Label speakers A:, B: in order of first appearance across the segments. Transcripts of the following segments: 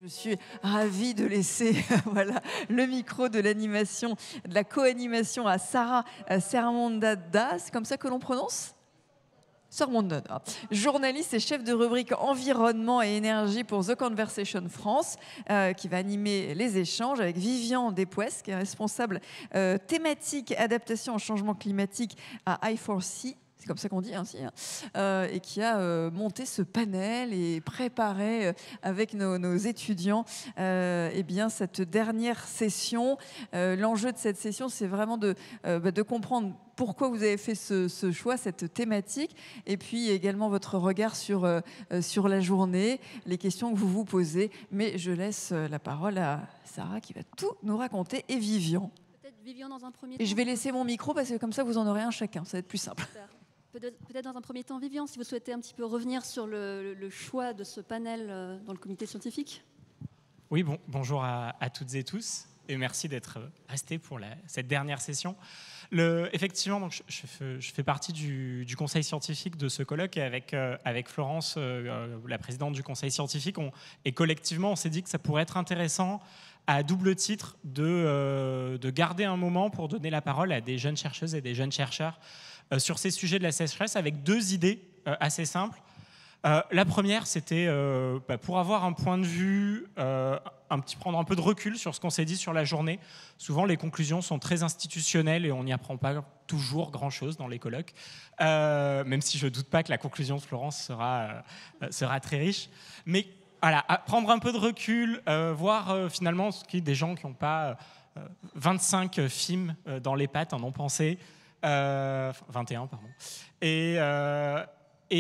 A: Je suis ravie de laisser voilà, le micro de l'animation, de la co-animation à Sarah Sermondada, c'est comme ça que l'on prononce ? Sermondada, journaliste et chef de rubrique environnement et énergie pour The Conversation France, qui va animer les échanges avec Vivian Despoesques, qui est responsable thématique adaptation au changement climatique à I4C. C'est comme ça qu'on dit ainsi, et qui a monté ce panel et préparé avec nos étudiants eh bien, cette dernière session. L'enjeu de cette session, c'est vraiment de comprendre pourquoi vous avez fait ce choix, cette thématique, et puis également votre regard sur la journée, les questions que vous vous posez. Mais je laisse la parole à Sarah qui va tout nous raconter, et Vivian.
B: Peut-être Vivian dans un premier temps.
A: Et je vais laisser mon micro parce que comme ça, vous en aurez un chacun, ça va être plus simple.
B: Super. Peut-être dans un premier temps, Vivian, si vous souhaitez un petit peu revenir sur le choix de ce panel dans le comité scientifique.
C: Oui, bonjour à toutes et tous, et merci d'être restés pour cette dernière session. Effectivement, donc, je fais partie du conseil scientifique de ce colloque, et avec Florence, la présidente du conseil scientifique, et collectivement, on s'est dit que ça pourrait être intéressant, à double titre, de garder un moment pour donner la parole à des jeunes chercheuses et des jeunes chercheurs sur ces sujets de la sécheresse, avec deux idées assez simples. La première, c'était pour avoir un point de vue, prendre un peu de recul sur ce qu'on s'est dit sur la journée. Souvent, les conclusions sont très institutionnelles et on n'y apprend pas toujours grand-chose dans les colloques, même si je ne doute pas que la conclusion de Florence sera très riche. Mais voilà, prendre un peu de recul, voir finalement des gens qui n'ont pas 25 films dans les pattes en ont pensé, 21, pardon. Et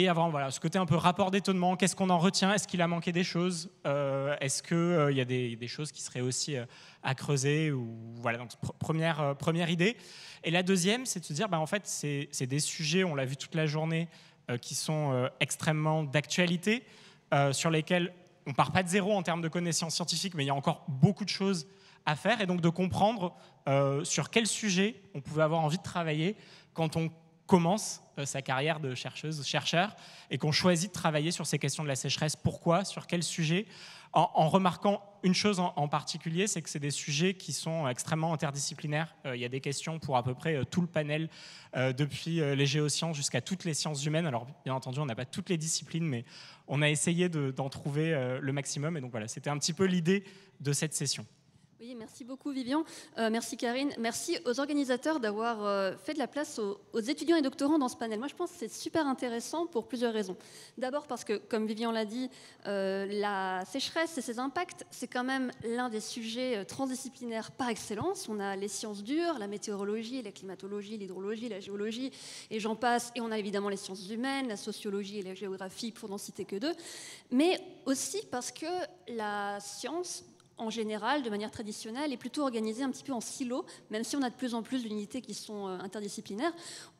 C: avoir ce côté un peu rapport d'étonnement, qu'est-ce qu'on en retient, est-ce qu'il a manqué des choses, est-ce qu'il y a des choses qui seraient aussi à creuser, ou, voilà, donc première idée. Et la deuxième, c'est de se dire, en fait, c'est des sujets, on l'a vu toute la journée, qui sont extrêmement d'actualité, sur lesquels on ne part pas de zéro en termes de connaissances scientifiques, mais il y a encore beaucoup de choses à faire, et donc de comprendre sur quel sujet on pouvait avoir envie de travailler quand on commence sa carrière de chercheur, et qu'on choisit de travailler sur ces questions de la sécheresse. Pourquoi ? Sur quel sujet ? En remarquant une chose en particulier, c'est que c'est des sujets qui sont extrêmement interdisciplinaires. Il y a des questions pour à peu près tout le panel, depuis les géosciences jusqu'à toutes les sciences humaines. Alors bien entendu, on n'a pas toutes les disciplines, mais on a essayé d'en trouver le maximum. Et donc voilà, c'était un petit peu l'idée de cette session.
B: Oui, merci beaucoup Vivian, merci Karine, merci aux organisateurs d'avoir fait de la place aux étudiants et doctorants dans ce panel. Moi je pense que c'est super intéressant pour plusieurs raisons. D'abord parce que, comme Vivian l'a dit, la sécheresse et ses impacts, c'est quand même l'un des sujets transdisciplinaires par excellence. On a les sciences dures, la météorologie, la climatologie, l'hydrologie, la géologie, et j'en passe. Et on a évidemment les sciences humaines, la sociologie et la géographie, pour n'en citer que deux. Mais aussi parce que la science, en général, de manière traditionnelle, est plutôt organisée un petit peu en silos, même si on a de plus en plus d'unités qui sont interdisciplinaires.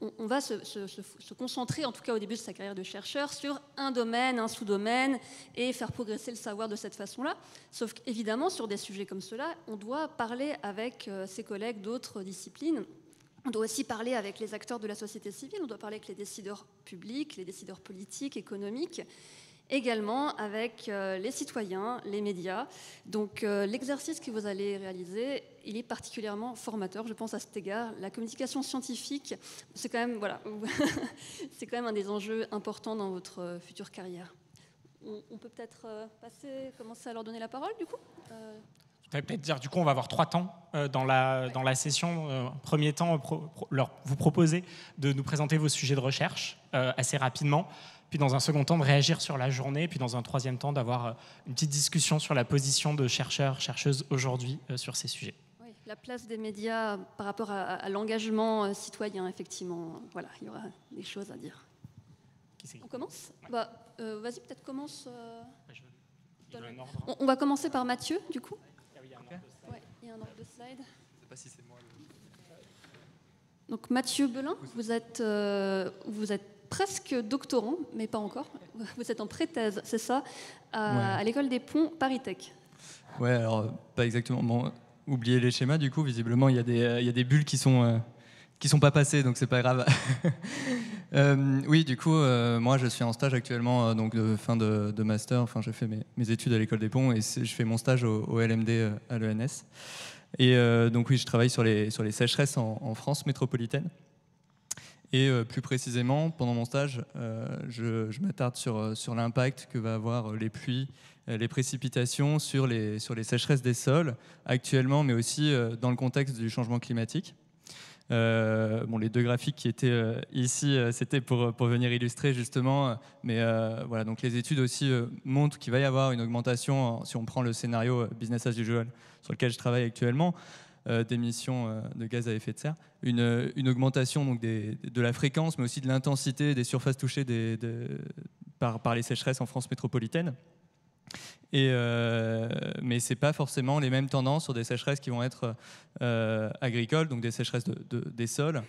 B: On va se concentrer, en tout cas au début de sa carrière de chercheur, sur un domaine, un sous-domaine, et faire progresser le savoir de cette façon-là. Sauf qu'évidemment, sur des sujets comme cela, on doit parler avec ses collègues d'autres disciplines. On doit aussi parler avec les acteurs de la société civile, on doit parler avec les décideurs publics, les décideurs politiques, économiques, également avec les citoyens, les médias. Donc l'exercice que vous allez réaliser, il est particulièrement formateur, je pense, à cet égard. La communication scientifique, c'est quand même, voilà, c'est quand même un des enjeux importants dans votre future carrière. On peut peut-être commencer à leur donner la parole, du coup
C: Je vais peut-être dire, du coup, on va avoir 3 temps dans la session. Premier temps, vous proposer de nous présenter vos sujets de recherche assez rapidement, puis dans un second temps de réagir sur la journée, puis dans un troisième temps d'avoir une petite discussion sur la position de chercheurs, chercheuses aujourd'hui sur ces sujets.
B: Oui, la place des médias par rapport à l'engagement citoyen, effectivement. Voilà, il y aura des choses à dire. On commence ? Ouais. Vas-y, peut-être commence. On va commencer par Mathieu, du coup.
C: Il y a un ordre de slide.
B: Ouais, il y a un ordre de slide.
D: Je ne sais pas si c'est moi.
B: Donc Mathieu Belin, vous êtes presque doctorant, mais pas encore. Vous êtes en pré-thèse, c'est ça, à l'école des ponts Paris-Tech.
D: Ouais, alors pas exactement. Bon, oubliez les schémas, du coup, visiblement, il y a des bulles qui sont pas passées, donc c'est pas grave. Oui, du coup, moi je suis en stage actuellement, donc de fin de master. Enfin, j'ai fait mes études à l'École des Ponts et je fais mon stage au LMD à l'ENS. Et donc oui, je travaille sur les sécheresses en France métropolitaine. Et plus précisément, pendant mon stage, je m'attarde sur l'impact que va avoir les pluies, les précipitations sur les sécheresses des sols actuellement, mais aussi dans le contexte du changement climatique. Les deux graphiques qui étaient ici, c'était pour venir illustrer justement, mais voilà, donc les études aussi montrent qu'il va y avoir une augmentation, si on prend le scénario business as usual sur lequel je travaille actuellement, d'émissions de gaz à effet de serre, une augmentation donc de la fréquence, mais aussi de l'intensité des surfaces touchées par les sécheresses en France métropolitaine. Mais ce n'est pas forcément les mêmes tendances sur des sécheresses qui vont être agricoles, donc des sécheresses des sols,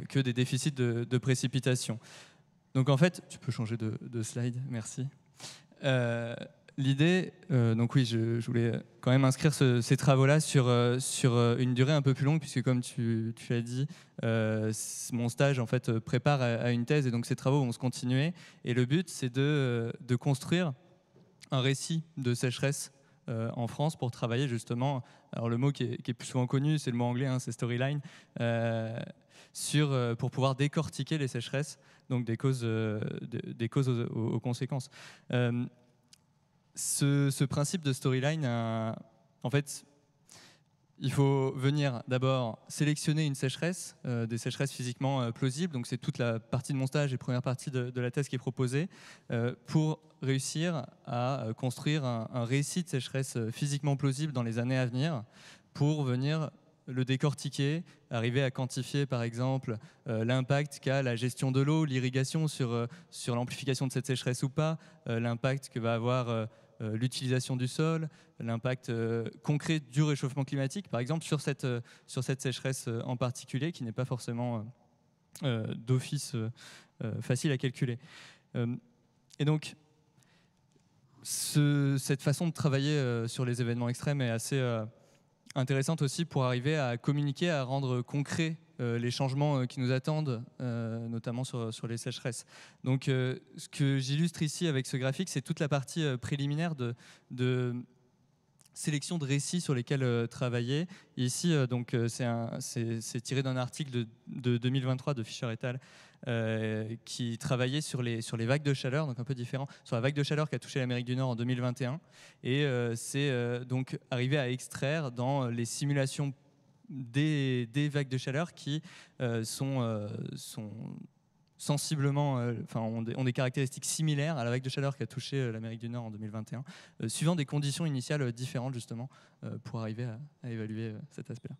D: que des déficits de précipitation. Donc en fait, tu peux changer de slide, merci. L'idée, donc oui, je voulais quand même inscrire ces travaux-là sur une durée un peu plus longue, puisque comme tu as dit, mon stage en fait prépare à une thèse, et donc ces travaux vont se continuer. Et le but, c'est de construire un récit de sécheresse en France pour travailler justement, alors le mot qui est plus souvent connu, c'est le mot anglais, hein, c'est storyline, pour pouvoir décortiquer les sécheresses, donc des causes aux conséquences. Ce principe de storyline, en fait, il faut venir d'abord sélectionner une sécheresse, des sécheresses physiquement plausibles, donc c'est toute la partie de mon stage et première partie de la thèse qui est proposée, pour réussir à construire un récit de sécheresse physiquement plausible dans les années à venir, pour venir le décortiquer, arriver à quantifier par exemple l'impact qu'a la gestion de l'eau, l'irrigation sur l'amplification de cette sécheresse ou pas, l'impact que va avoir l'utilisation du sol, l'impact concret du réchauffement climatique, par exemple, sur cette sécheresse en particulier, qui n'est pas forcément d'office facile à calculer. Et donc, cette façon de travailler sur les événements extrêmes est assez intéressante aussi pour arriver à communiquer, à rendre concret les changements qui nous attendent, notamment sur les sécheresses. Donc, ce que j'illustre ici avec ce graphique, c'est toute la partie préliminaire de sélection de récits sur lesquels travailler. Et ici, donc, c'est tiré d'un article de 2023 de Fischer et al. Qui travaillait sur les vagues de chaleur, donc un peu différent, sur la vague de chaleur qui a touché l'Amérique du Nord en 2021. Et c'est donc arrivé à extraire dans les simulations des vagues de chaleur qui sont sensiblement, ont des caractéristiques similaires à la vague de chaleur qui a touché l'Amérique du Nord en 2021, suivant des conditions initiales différentes justement, pour arriver à évaluer cet aspect-là.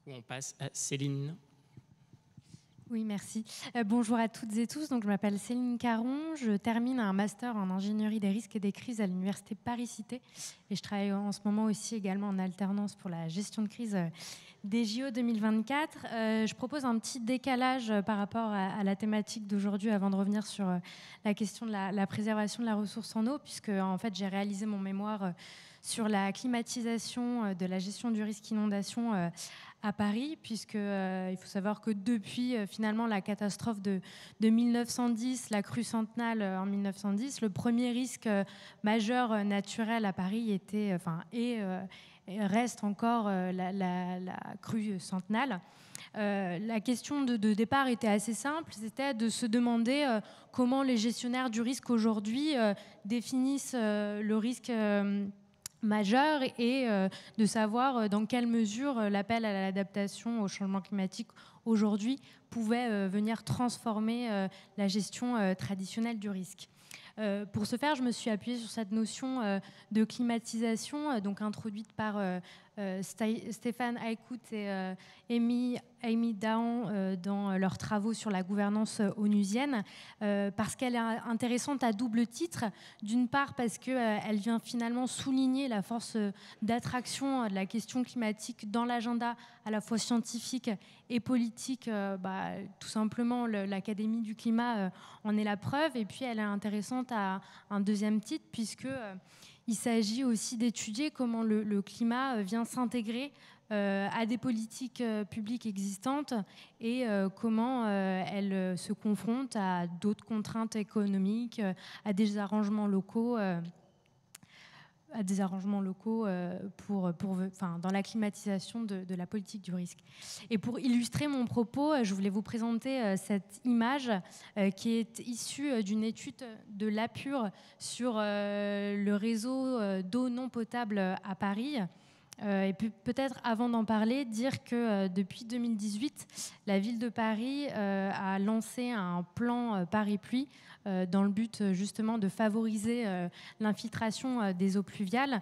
C: On passe à Céline.
E: Oui, merci. Bonjour à toutes et tous. Donc, je m'appelle Céline Caron. Je termine un master en ingénierie des risques et des crises à l'université Paris-Cité. Et je travaille en ce moment aussi également en alternance pour la gestion de crise des JO 2024. Je propose un petit décalage par rapport à la thématique d'aujourd'hui avant de revenir sur la question de la préservation de la ressource en eau, puisque en fait, j'ai réalisé mon mémoire sur la climatisation de la gestion du risque inondation à Paris, puisque il faut savoir que depuis finalement la catastrophe de 1910, la crue centenale en 1910, le premier risque majeur naturel à Paris reste encore la crue centenale. La question de départ était assez simple, c'était de se demander comment les gestionnaires du risque aujourd'hui définissent le risque majeur et de savoir dans quelle mesure l'appel à l'adaptation au changement climatique aujourd'hui pouvait venir transformer la gestion traditionnelle du risque. Pour ce faire, je me suis appuyée sur cette notion de climatisation, donc introduite par Stéphane Aykut et Amy Dahan dans leurs travaux sur la gouvernance onusienne, parce qu'elle est intéressante à double titre. D'une part, parce qu'elle vient finalement souligner la force d'attraction de la question climatique dans l'agenda à la fois scientifique et politique. Tout simplement, l'Académie du climat en est la preuve. Et puis, elle est intéressante à un deuxième titre, puisque il s'agit aussi d'étudier comment le climat vient s'intégrer à des politiques publiques existantes et comment elles se confrontent à d'autres contraintes économiques, à des arrangements locaux. Dans la climatisation de la politique du risque. Et pour illustrer mon propos, je voulais vous présenter cette image qui est issue d'une étude de l'APUR sur le réseau d'eau non potable à Paris. Et peut-être avant d'en parler, dire que depuis 2018, la ville de Paris a lancé un plan Paris Pluie dans le but justement de favoriser l'infiltration des eaux pluviales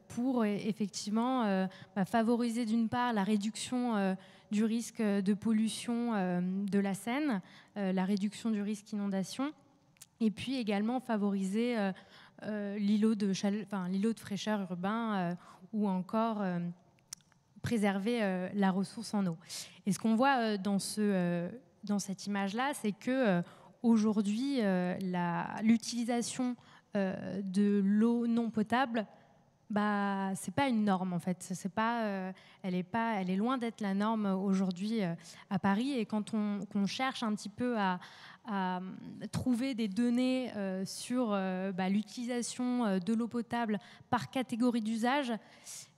E: pour effectivement favoriser d'une part la réduction du risque de pollution de la Seine, la réduction du risque inondation, et puis également favoriser l'îlot de fraîcheur urbain ou encore préserver la ressource en eau. Et ce qu'on voit dans cette image-là, c'est que aujourd'hui, l'utilisation de l'eau non potable, c'est pas une norme en fait. Elle est loin d'être la norme aujourd'hui à Paris. Et quand on cherche un petit peu à trouver des données sur l'utilisation de l'eau potable par catégorie d'usage,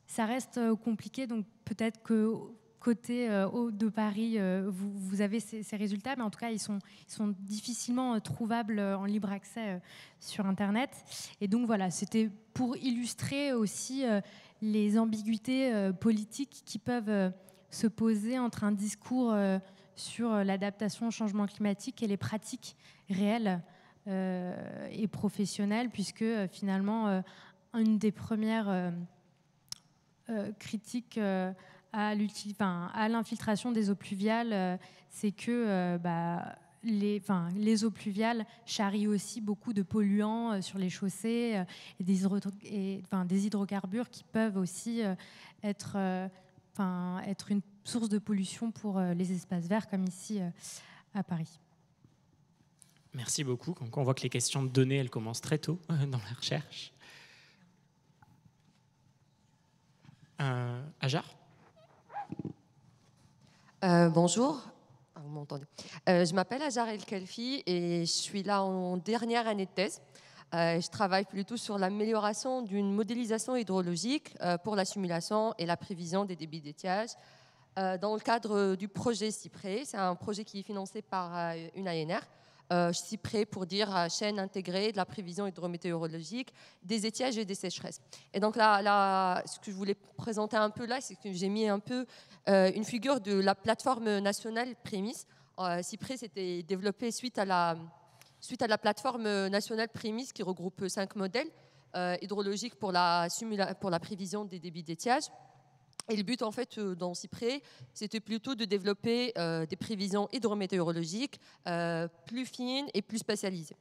E: ça reste compliqué. Donc peut-être que côté Eau de Paris, vous avez ces résultats, mais en tout cas, ils sont difficilement trouvables en libre accès sur Internet. Et donc voilà, c'était pour illustrer aussi les ambiguïtés politiques qui peuvent se poser entre un discours sur l'adaptation au changement climatique et les pratiques réelles et professionnelles, puisque finalement, une des premières critiques à l'infiltration des eaux pluviales, c'est que les eaux pluviales charrient aussi beaucoup de polluants sur les chaussées et des hydrocarbures qui peuvent aussi être une source de pollution pour les espaces verts, comme ici à Paris.
C: Merci beaucoup. Donc on voit que les questions de données, elles commencent très tôt dans la recherche. Hajar ?
F: Bonjour, vous m'entendez. Je m'appelle Hajar El Khelfi et je suis là en dernière année de thèse. Je travaille plutôt sur l'amélioration d'une modélisation hydrologique pour la simulation et la prévision des débits d'étiage dans le cadre du projet CIPRE. C'est un projet qui est financé par une ANR. CIPRE pour dire chaîne intégrée de la prévision hydrométéorologique des étiages et des sécheresses. Et donc là, ce que je voulais présenter un peu là, c'est que j'ai mis un peu une figure de la plateforme nationale Prémis. CIPRE s'était développé suite à la plateforme nationale Prémis qui regroupe 5 modèles hydrologiques pour la prévision des débits d'étiage. Et le but, en fait, dans CIPRE, c'était plutôt de développer des prévisions hydrométéorologiques plus fines et plus spécialisées.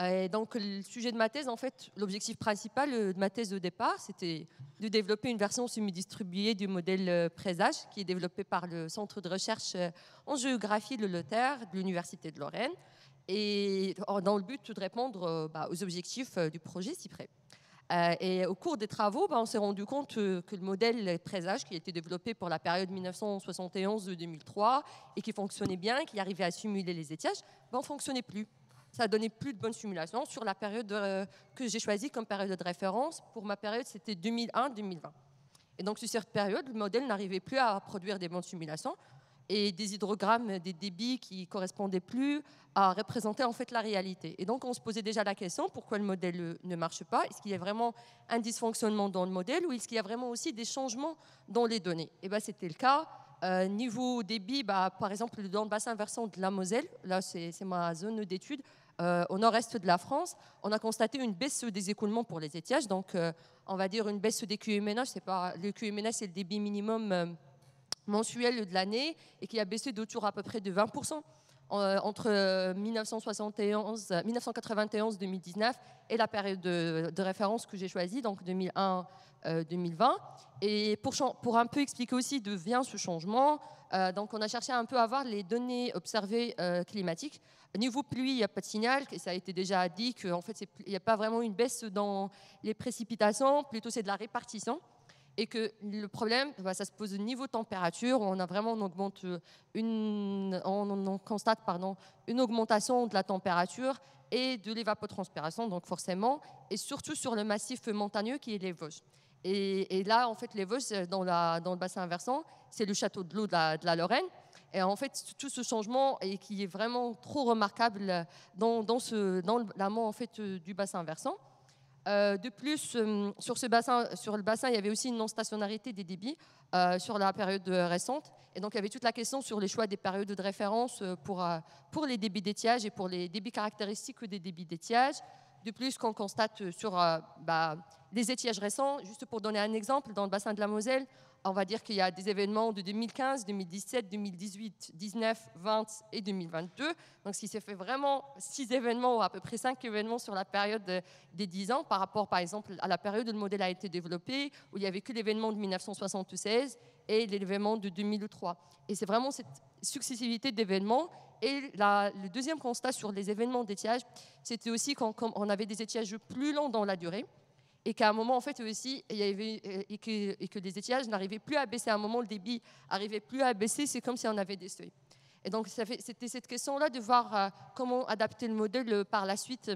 F: Et donc, le sujet de ma thèse, en fait, l'objectif principal de ma thèse de départ, c'était de développer une version semi-distribuée du modèle Présage, qui est développé par le Centre de recherche en géographie de Lellouter de l'Université de Lorraine, et dans le but de répondre aux objectifs du projet CIPRE. Et au cours des travaux, on s'est rendu compte que le modèle Présage, qui a été développé pour la période 1971-2003 et qui fonctionnait bien, qui arrivait à simuler les étiages, ne fonctionnait plus. Ça donnait plus de bonnes simulations sur la période que j'ai choisie comme période de référence. Pour ma période, c'était 2001-2020. Et donc, sur cette période, le modèle n'arrivait plus à produire des bonnes simulations et des hydrogrammes, des débits qui ne correspondaient plus à représenter en fait la réalité. Et donc, on se posait déjà la question, pourquoi le modèle ne marche pas? Est-ce qu'il y a vraiment un dysfonctionnement dans le modèle ou est-ce qu'il y a vraiment aussi des changements dans les données? Et c'était le cas. Niveau débit, par exemple, dans le bassin versant de la Moselle, là, c'est ma zone d'étude, au nord-est de la France, on a constaté une baisse des écoulements pour les étiages. Donc, on va dire une baisse des QMNH. Le QMNH, c'est le débit minimum mensuel de l'année et qui a baissé d'autour à peu près de 20% entre 1991-2019 et la période de référence que j'ai choisie, donc 2001-2020. Et pour un peu expliquer aussi d'où vient ce changement, donc on a cherché un peu à voir les données observées climatiques. Niveau pluie, il n'y a pas de signal, ça a été déjà dit qu'en fait, il n'y a pas vraiment une baisse dans les précipitations, plutôt c'est de la répartition. Et que le problème, ça se pose au niveau température, où on a vraiment on constate une augmentation de la température et de l'évapotranspiration, donc forcément, et surtout sur le massif montagneux qui est les Vosges. Et là, en fait, les Vosges, dans le bassin versant, c'est le château de l'eau de la Lorraine. Et en fait, tout ce changement et qui est vraiment trop remarquable dans l'amont en fait, du bassin versant. De plus, sur le bassin, il y avait aussi une non-stationnarité des débits sur la période récente. Et donc, il y avait toute la question sur les choix des périodes de référence pour les débits d'étiage et pour les débits caractéristiques des débits d'étiage. De plus, qu'on constate sur les étiages récents, juste pour donner un exemple, dans le bassin de la Moselle, on va dire qu'il y a des événements de 2015, 2017, 2018, 19, 20 et 2022. Donc, ce qui s'est fait vraiment 6 événements ou à peu près 5 événements sur la période des 10 ans par rapport, par exemple, à la période où le modèle a été développé, où il n'y avait que l'événement de 1976 et l'événement de 2003. Et c'est vraiment cette successivité d'événements. Et le deuxième constat sur les événements d'étiage, c'était aussi qu'on avait des étiages plus longs dans la durée. Et qu'à un moment, en fait, aussi, il y avait, et que les étiages n'arrivaient plus à baisser. À un moment, le débit n'arrivait plus à baisser, c'est comme si on avait des seuils. Et donc, c'était cette question-là de voir comment adapter le modèle par la suite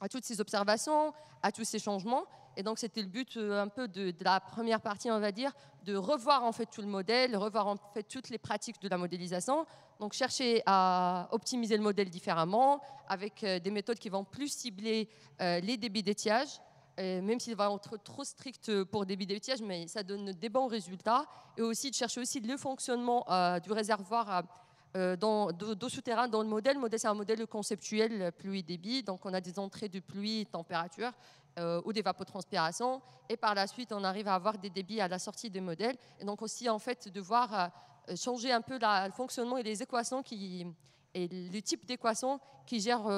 F: à toutes ces observations, à tous ces changements. Et donc, c'était le but un peu de la première partie, on va dire, de revoir en fait tout le modèle, revoir en fait toutes les pratiques de la modélisation. Donc, chercher à optimiser le modèle différemment, avec des méthodes qui vont plus cibler les débits d'étiage, même s'il va être trop strict pour débit d'étiage, mais ça donne des bons résultats. Et aussi de chercher aussi le fonctionnement du réservoir d'eau souterraine dans le modèle. Le modèle, c'est un modèle conceptuel pluie-débit. Donc, on a des entrées de pluie, température ou d'évapotranspiration. Et par la suite, on arrive à avoir des débits à la sortie des modèles. Et donc aussi, en fait, de voir changer un peu le fonctionnement et les équations et le type d'équations qui gèrent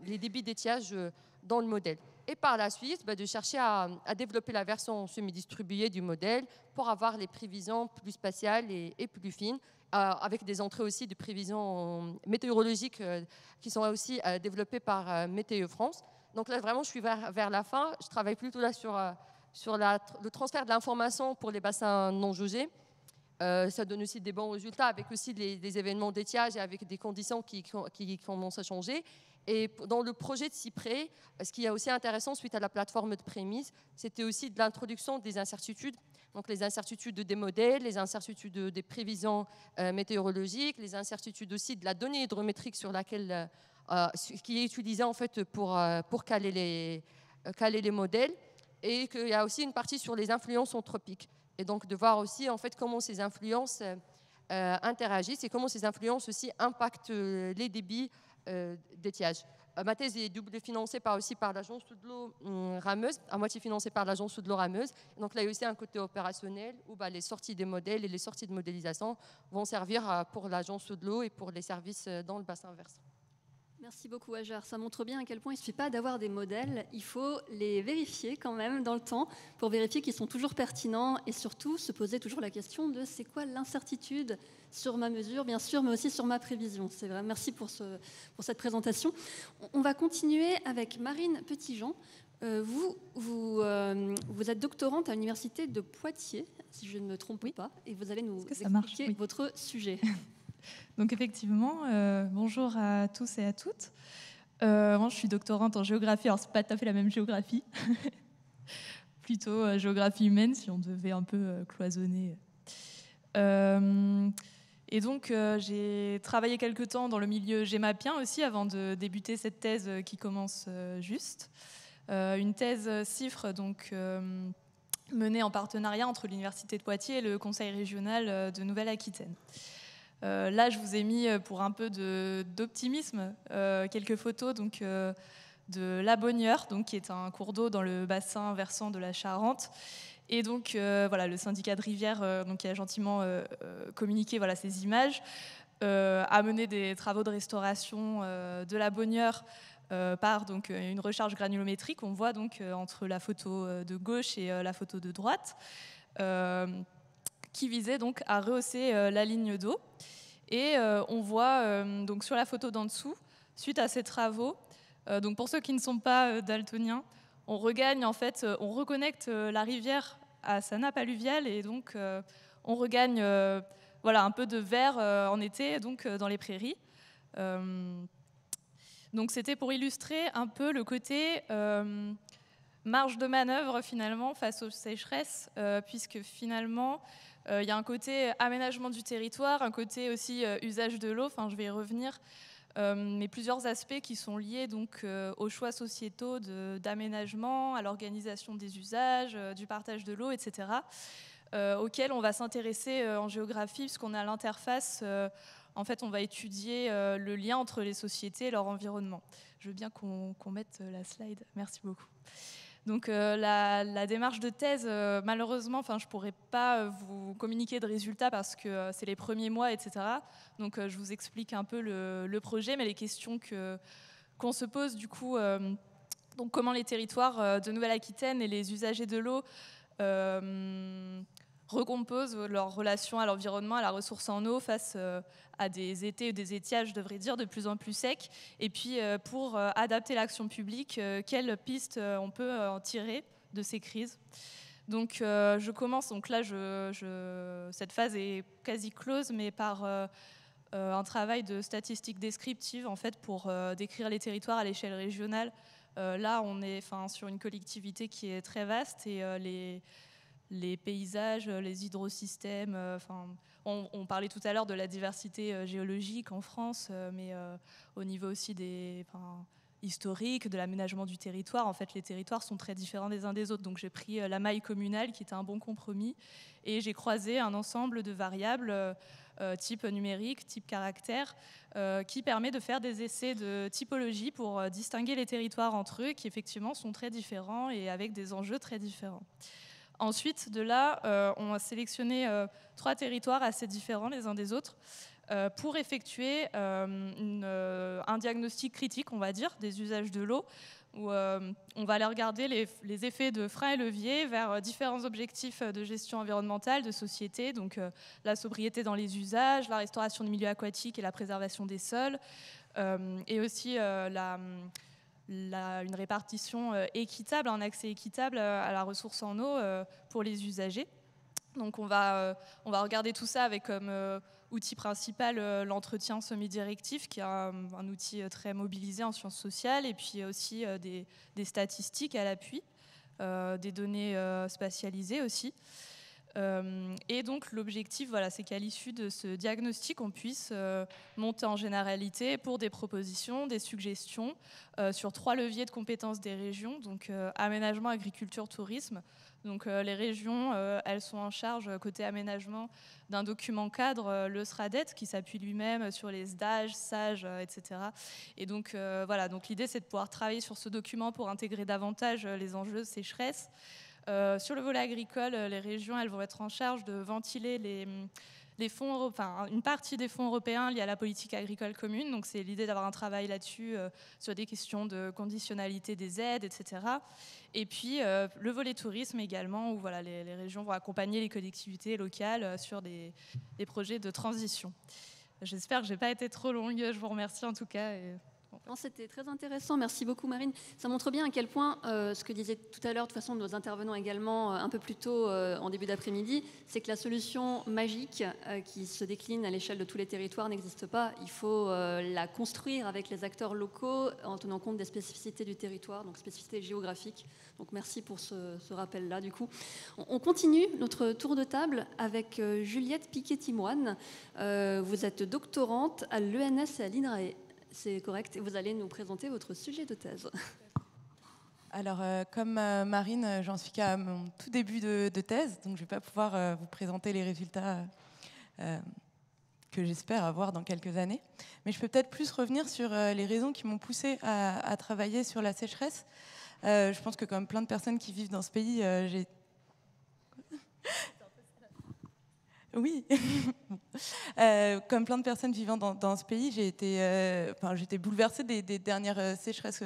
F: les débits d'étiage dans le modèle. Et par la suite, de chercher à développer la version semi-distribuée du modèle pour avoir les prévisions plus spatiales et plus fines, avec des entrées aussi de prévisions météorologiques qui sont aussi développées par Météo France. Donc là, vraiment, je suis vers la fin. Je travaille plutôt là sur le transfert de l'information pour les bassins non jaugés. Ça donne aussi des bons résultats avec aussi des événements d'étiage et avec des conditions qui commencent à changer. Et dans le projet de Cyprès, ce qui est aussi intéressant suite à la plateforme de prémices, c'était aussi de l'introduction des incertitudes. Donc les incertitudes des modèles, les incertitudes des prévisions météorologiques, les incertitudes aussi de la donnée hydrométrique sur laquelle, qui est utilisée en fait pour caler les modèles. Et qu'il y a aussi une partie sur les influences anthropiques. Et donc de voir aussi en fait comment ces influences interagissent et comment ces influences aussi impactent les débits d'étiage. Ma thèse est double financée aussi par l'agence de l'eau rameuse, à moitié financée par l'agence de l'eau rameuse. Donc là, il y a aussi un côté opérationnel où les sorties des modèles et les sorties de modélisation vont servir pour l'agence de l'eau et pour les services dans le bassin versant.
B: Merci beaucoup, Hajar. Ça montre bien à quel point il ne suffit pas d'avoir des modèles, il faut les vérifier quand même dans le temps pour vérifier qu'ils sont toujours pertinents et surtout se poser toujours la question de c'est quoi l'incertitude sur ma mesure, bien sûr, mais aussi sur ma prévision. C'est vrai. Merci pour cette présentation. On va continuer avec Marine Petitjean. Vous êtes doctorante à l'université de Poitiers, si je ne me trompe pas, et vous allez nous expliquer votre sujet.
G: Donc effectivement, bonjour à tous et à toutes. Moi, je suis doctorante en géographie, alors c'est pas tout à fait la même géographie, plutôt géographie humaine si on devait un peu cloisonner. Et donc j'ai travaillé quelque temps dans le milieu gémapien aussi avant de débuter cette thèse qui commence juste. Une thèse CIFRE donc menée en partenariat entre l'Université de Poitiers et le Conseil régional de Nouvelle-Aquitaine. Là, je vous ai mis pour un peu d'optimisme quelques photos donc, de la Bonnieure, donc, qui est un cours d'eau dans le bassin versant de la Charente, Et donc, voilà, le syndicat de rivière qui a gentiment communiqué ces images, a mené des travaux de restauration de la bonnieure par donc, une recharge granulométrique. On voit donc entre la photo de gauche et la photo de droite, qui visait donc à rehausser la ligne d'eau. Et on voit donc sur la photo d'en dessous, suite à ces travaux, donc pour ceux qui ne sont pas daltoniens, on regagne en fait, on reconnecte la rivière à sa nappe alluviale et donc on regagne voilà, un peu de vert en été donc dans les prairies. Donc c'était pour illustrer un peu le côté marge de manœuvre finalement face aux sécheresses, puisque finalement il y a un côté aménagement du territoire, un côté aussi usage de l'eau, enfin je vais y revenir, mais plusieurs aspects qui sont liés donc aux choix sociétaux d'aménagement, à l'organisation des usages, du partage de l'eau, etc., auxquels on va s'intéresser en géographie, puisqu'on a l'interface. En fait, on va étudier le lien entre les sociétés et leur environnement. Je veux bien qu'on mette la slide. Merci beaucoup. Donc la démarche de thèse, malheureusement, je ne pourrais pas vous communiquer de résultats parce que c'est les premiers mois, etc. Donc je vous explique un peu le projet, mais les questions qu'on se pose du coup, donc comment les territoires de Nouvelle-Aquitaine et les usagers de l'eau recomposent leur relation à l'environnement, à la ressource en eau face à des étés ou des étiages, je devrais dire, de plus en plus secs. Et puis, pour adapter l'action publique, quelles pistes on peut en tirer de ces crises. Donc, je commence. Donc là, cette phase est quasi close, mais par un travail de statistique descriptive, en fait, pour décrire les territoires à l'échelle régionale. Là, on est sur une collectivité qui est très vaste et les paysages, les hydrosystèmes. On parlait tout à l'heure de la diversité géologique en France, mais au niveau aussi historique, de l'aménagement du territoire. En fait, les territoires sont très différents des uns des autres. Donc, j'ai pris la maille communale, qui était un bon compromis, et j'ai croisé un ensemble de variables type numérique, type caractère, qui permet de faire des essais de typologie pour distinguer les territoires entre eux, qui effectivement sont très différents et avec des enjeux très différents. Ensuite, de là, on a sélectionné 3 territoires assez différents les uns des autres pour effectuer un diagnostic critique, on va dire, des usages de l'eau, où on va aller regarder les effets de freins et leviers vers différents objectifs de gestion environnementale, de société, donc la sobriété dans les usages, la restauration du milieu aquatique et la préservation des sols, et aussi une répartition équitable, un accès équitable à la ressource en eau pour les usagers. Donc on va regarder tout ça avec comme outil principal l'entretien semi-directif, qui est un outil très mobilisé en sciences sociales, et puis aussi des statistiques à l'appui, des données spatialisées aussi. Et donc l'objectif, c'est qu'à l'issue de ce diagnostic, on puisse monter en généralité pour des propositions, des suggestions sur 3 leviers de compétences des régions, donc aménagement, agriculture, tourisme. Donc les régions, elles sont en charge, côté aménagement, d'un document cadre, le SRADET, qui s'appuie lui-même sur les SDAGE, SAGE, etc. Et donc donc l'idée, c'est de pouvoir travailler sur ce document pour intégrer davantage les enjeux de sécheresse. Sur le volet agricole, les régions, elles vont être en charge de ventiler les fonds, une partie des fonds européens liés à la politique agricole commune. Donc c'est l'idée d'avoir un travail là-dessus sur des questions de conditionnalité des aides, etc. Et puis le volet tourisme également, où les régions vont accompagner les collectivités locales sur des projets de transition. J'espère que je n'ai pas été trop longue. Je vous remercie en tout cas.
B: C'était très intéressant, merci beaucoup Marine. Ça montre bien à quel point, ce que disaient tout à l'heure, de toute façon nos intervenants également un peu plus tôt en début d'après-midi, c'est que la solution magique qui se décline à l'échelle de tous les territoires n'existe pas. Il faut la construire avec les acteurs locaux en tenant compte des spécificités du territoire, donc spécificités géographiques. Donc merci pour ce rappel-là du coup. On continue notre tour de table avec Juliette Piquet-Timoine. Vous êtes doctorante à l'ENS et à l'INRAE. C'est correct. Et vous allez nous présenter votre sujet de thèse.
H: Alors, comme Marine, j'en suis qu'à mon tout début de thèse, donc je ne vais pas pouvoir vous présenter les résultats que j'espère avoir dans quelques années. Mais je peux peut-être plus revenir sur les raisons qui m'ont poussée à travailler sur la sécheresse. Je pense que comme plein de personnes qui vivent dans ce pays, j'ai Oui. Comme plein de personnes vivant dans ce pays, j'étais bouleversée des dernières sécheresses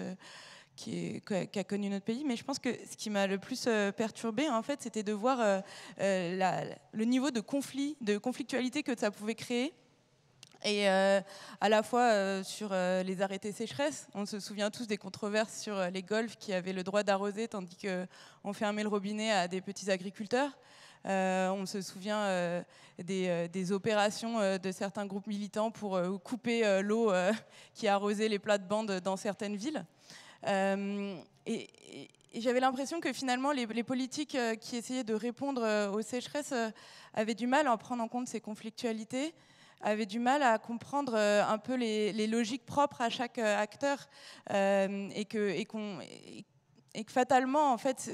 H: qu'a connu notre pays. Mais je pense que ce qui m'a le plus perturbée, en fait, c'était de voir le niveau de conflictualité que ça pouvait créer. Et à la fois sur les arrêtés sécheresse, on se souvient tous des controverses sur les golfs qui avaient le droit d'arroser tandis qu'on fermait le robinet à des petits agriculteurs. On se souvient des opérations de certains groupes militants pour couper l'eau qui arrosait les plates-bandes dans certaines villes. Et j'avais l'impression que finalement les politiques qui essayaient de répondre aux sécheresses avaient du mal à en prendre en compte ces conflictualités, avaient du mal à comprendre un peu les logiques propres à chaque acteur et que fatalement, en fait,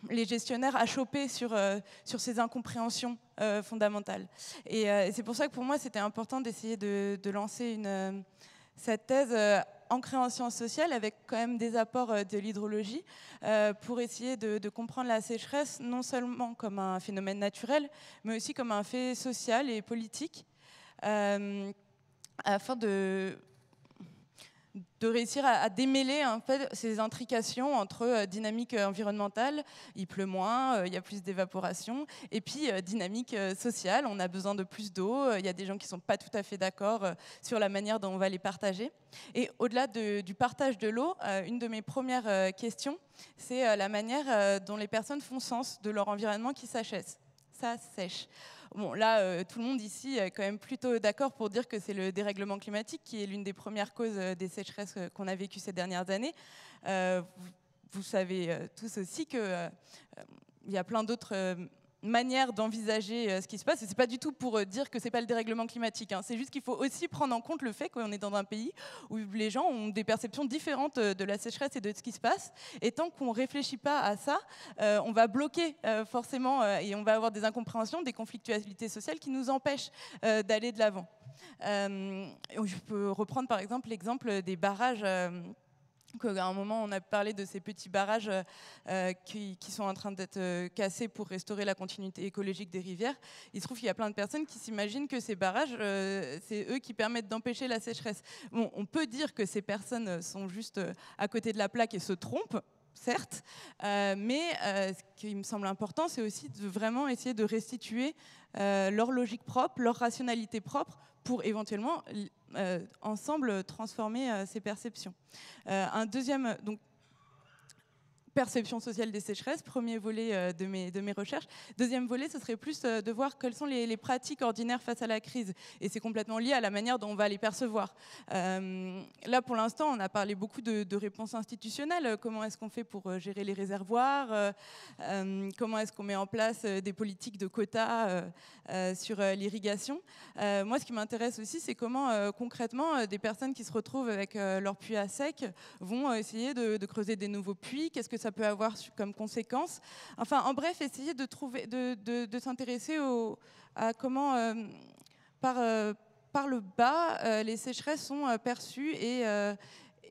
H: les gestionnaires achopaient sur ces incompréhensions fondamentales. Et c'est pour ça que pour moi, c'était important d'essayer de lancer cette thèse ancrée en sciences sociales avec quand même des apports de l'hydrologie pour essayer de comprendre la sécheresse non seulement comme un phénomène naturel, mais aussi comme un fait social et politique afin de réussir à démêler en fait, ces intrications entre dynamique environnementale, il pleut moins, il y a plus d'évaporation, et puis dynamique sociale, on a besoin de plus d'eau, il y a des gens qui ne sont pas tout à fait d'accord sur la manière dont on va les partager. Et au-delà du partage de l'eau, une de mes premières questions, c'est la manière dont les personnes font sens de leur environnement qui s'achète. Ça sèche. Bon, là, tout le monde ici est quand même plutôt d'accord pour dire que c'est le dérèglement climatique qui est l'une des premières causes des sécheresses qu'on a vécues ces dernières années. Vous savez tous aussi qu'il y a plein d'autres manière d'envisager ce qui se passe. Et c'est pas du tout pour dire que c'est pas le dérèglement climatique. Hein. C'est juste qu'il faut aussi prendre en compte le fait qu'on est dans un pays où les gens ont des perceptions différentes de la sécheresse et de ce qui se passe. Et tant qu'on réfléchit pas à ça, on va bloquer forcément et on va avoir des incompréhensions, des conflictualités sociales qui nous empêchent d'aller de l'avant. Je peux reprendre par exemple l'exemple des barrages. À un moment, on a parlé de ces petits barrages qui sont en train d'être cassés pour restaurer la continuité écologique des rivières. Il se trouve qu'il y a plein de personnes qui s'imaginent que ces barrages, c'est eux qui permettent d'empêcher la sécheresse. Bon, on peut dire que ces personnes sont juste à côté de la plaque et se trompent, certes, mais ce qui me semble important, c'est aussi de vraiment essayer de restituer leur logique propre, leur rationalité propre, pour éventuellement ensemble transformer ces perceptions. Un deuxième, donc, perception sociale des sécheresses, premier volet de mes recherches. Deuxième volet, ce serait plus de voir quelles sont les pratiques ordinaires face à la crise. Et c'est complètement lié à la manière dont on va les percevoir. Là, pour l'instant, on a parlé beaucoup de réponses institutionnelles. Comment est-ce qu'on fait pour gérer les réservoirs comment est-ce qu'on met en place des politiques de quotas sur l'irrigation. Moi, ce qui m'intéresse aussi, c'est comment, concrètement, des personnes qui se retrouvent avec leur puits à sec vont essayer de creuser des nouveaux puits. Qu'est-ce que ça peut avoir comme conséquence. Enfin, en bref, essayer de s'intéresser à comment, par le bas, les sécheresses sont perçues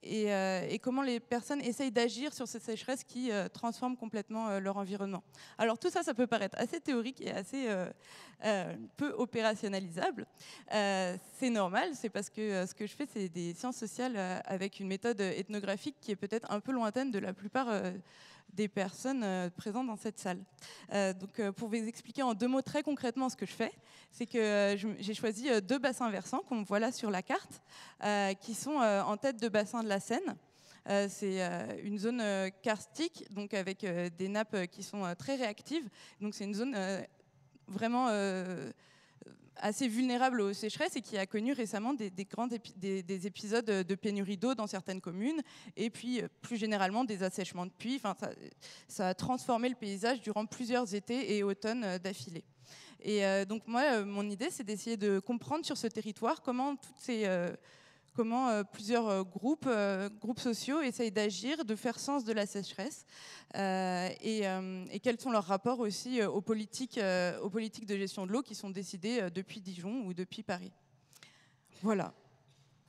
H: et comment les personnes essayent d'agir sur ces sécheresses qui transforment complètement leur environnement. Alors tout ça, ça peut paraître assez théorique et assez peu opérationnalisable. C'est normal, c'est parce que ce que je fais, c'est des sciences sociales avec une méthode ethnographique qui est peut-être un peu lointaine de la plupart des personnes présentes dans cette salle. Donc, pour vous expliquer en 2 mots très concrètement ce que je fais, c'est que j'ai choisi 2 bassins versants qu'on voit là sur la carte, qui sont en tête de bassin de la Seine. C'est une zone karstique, donc avec des nappes qui sont très réactives. Donc c'est une zone vraiment assez vulnérable aux sécheresses et qui a connu récemment des épisodes de pénurie d'eau dans certaines communes et puis plus généralement des assèchements de puits. Enfin, ça a transformé le paysage durant plusieurs étés et automnes d'affilée. Et donc moi, mon idée, c'est d'essayer de comprendre sur ce territoire comment plusieurs groupes sociaux essayent d'agir, de faire sens de la sécheresse et quels sont leurs rapports aussi aux politiques de gestion de l'eau qui sont décidées depuis Dijon ou depuis Paris. Voilà.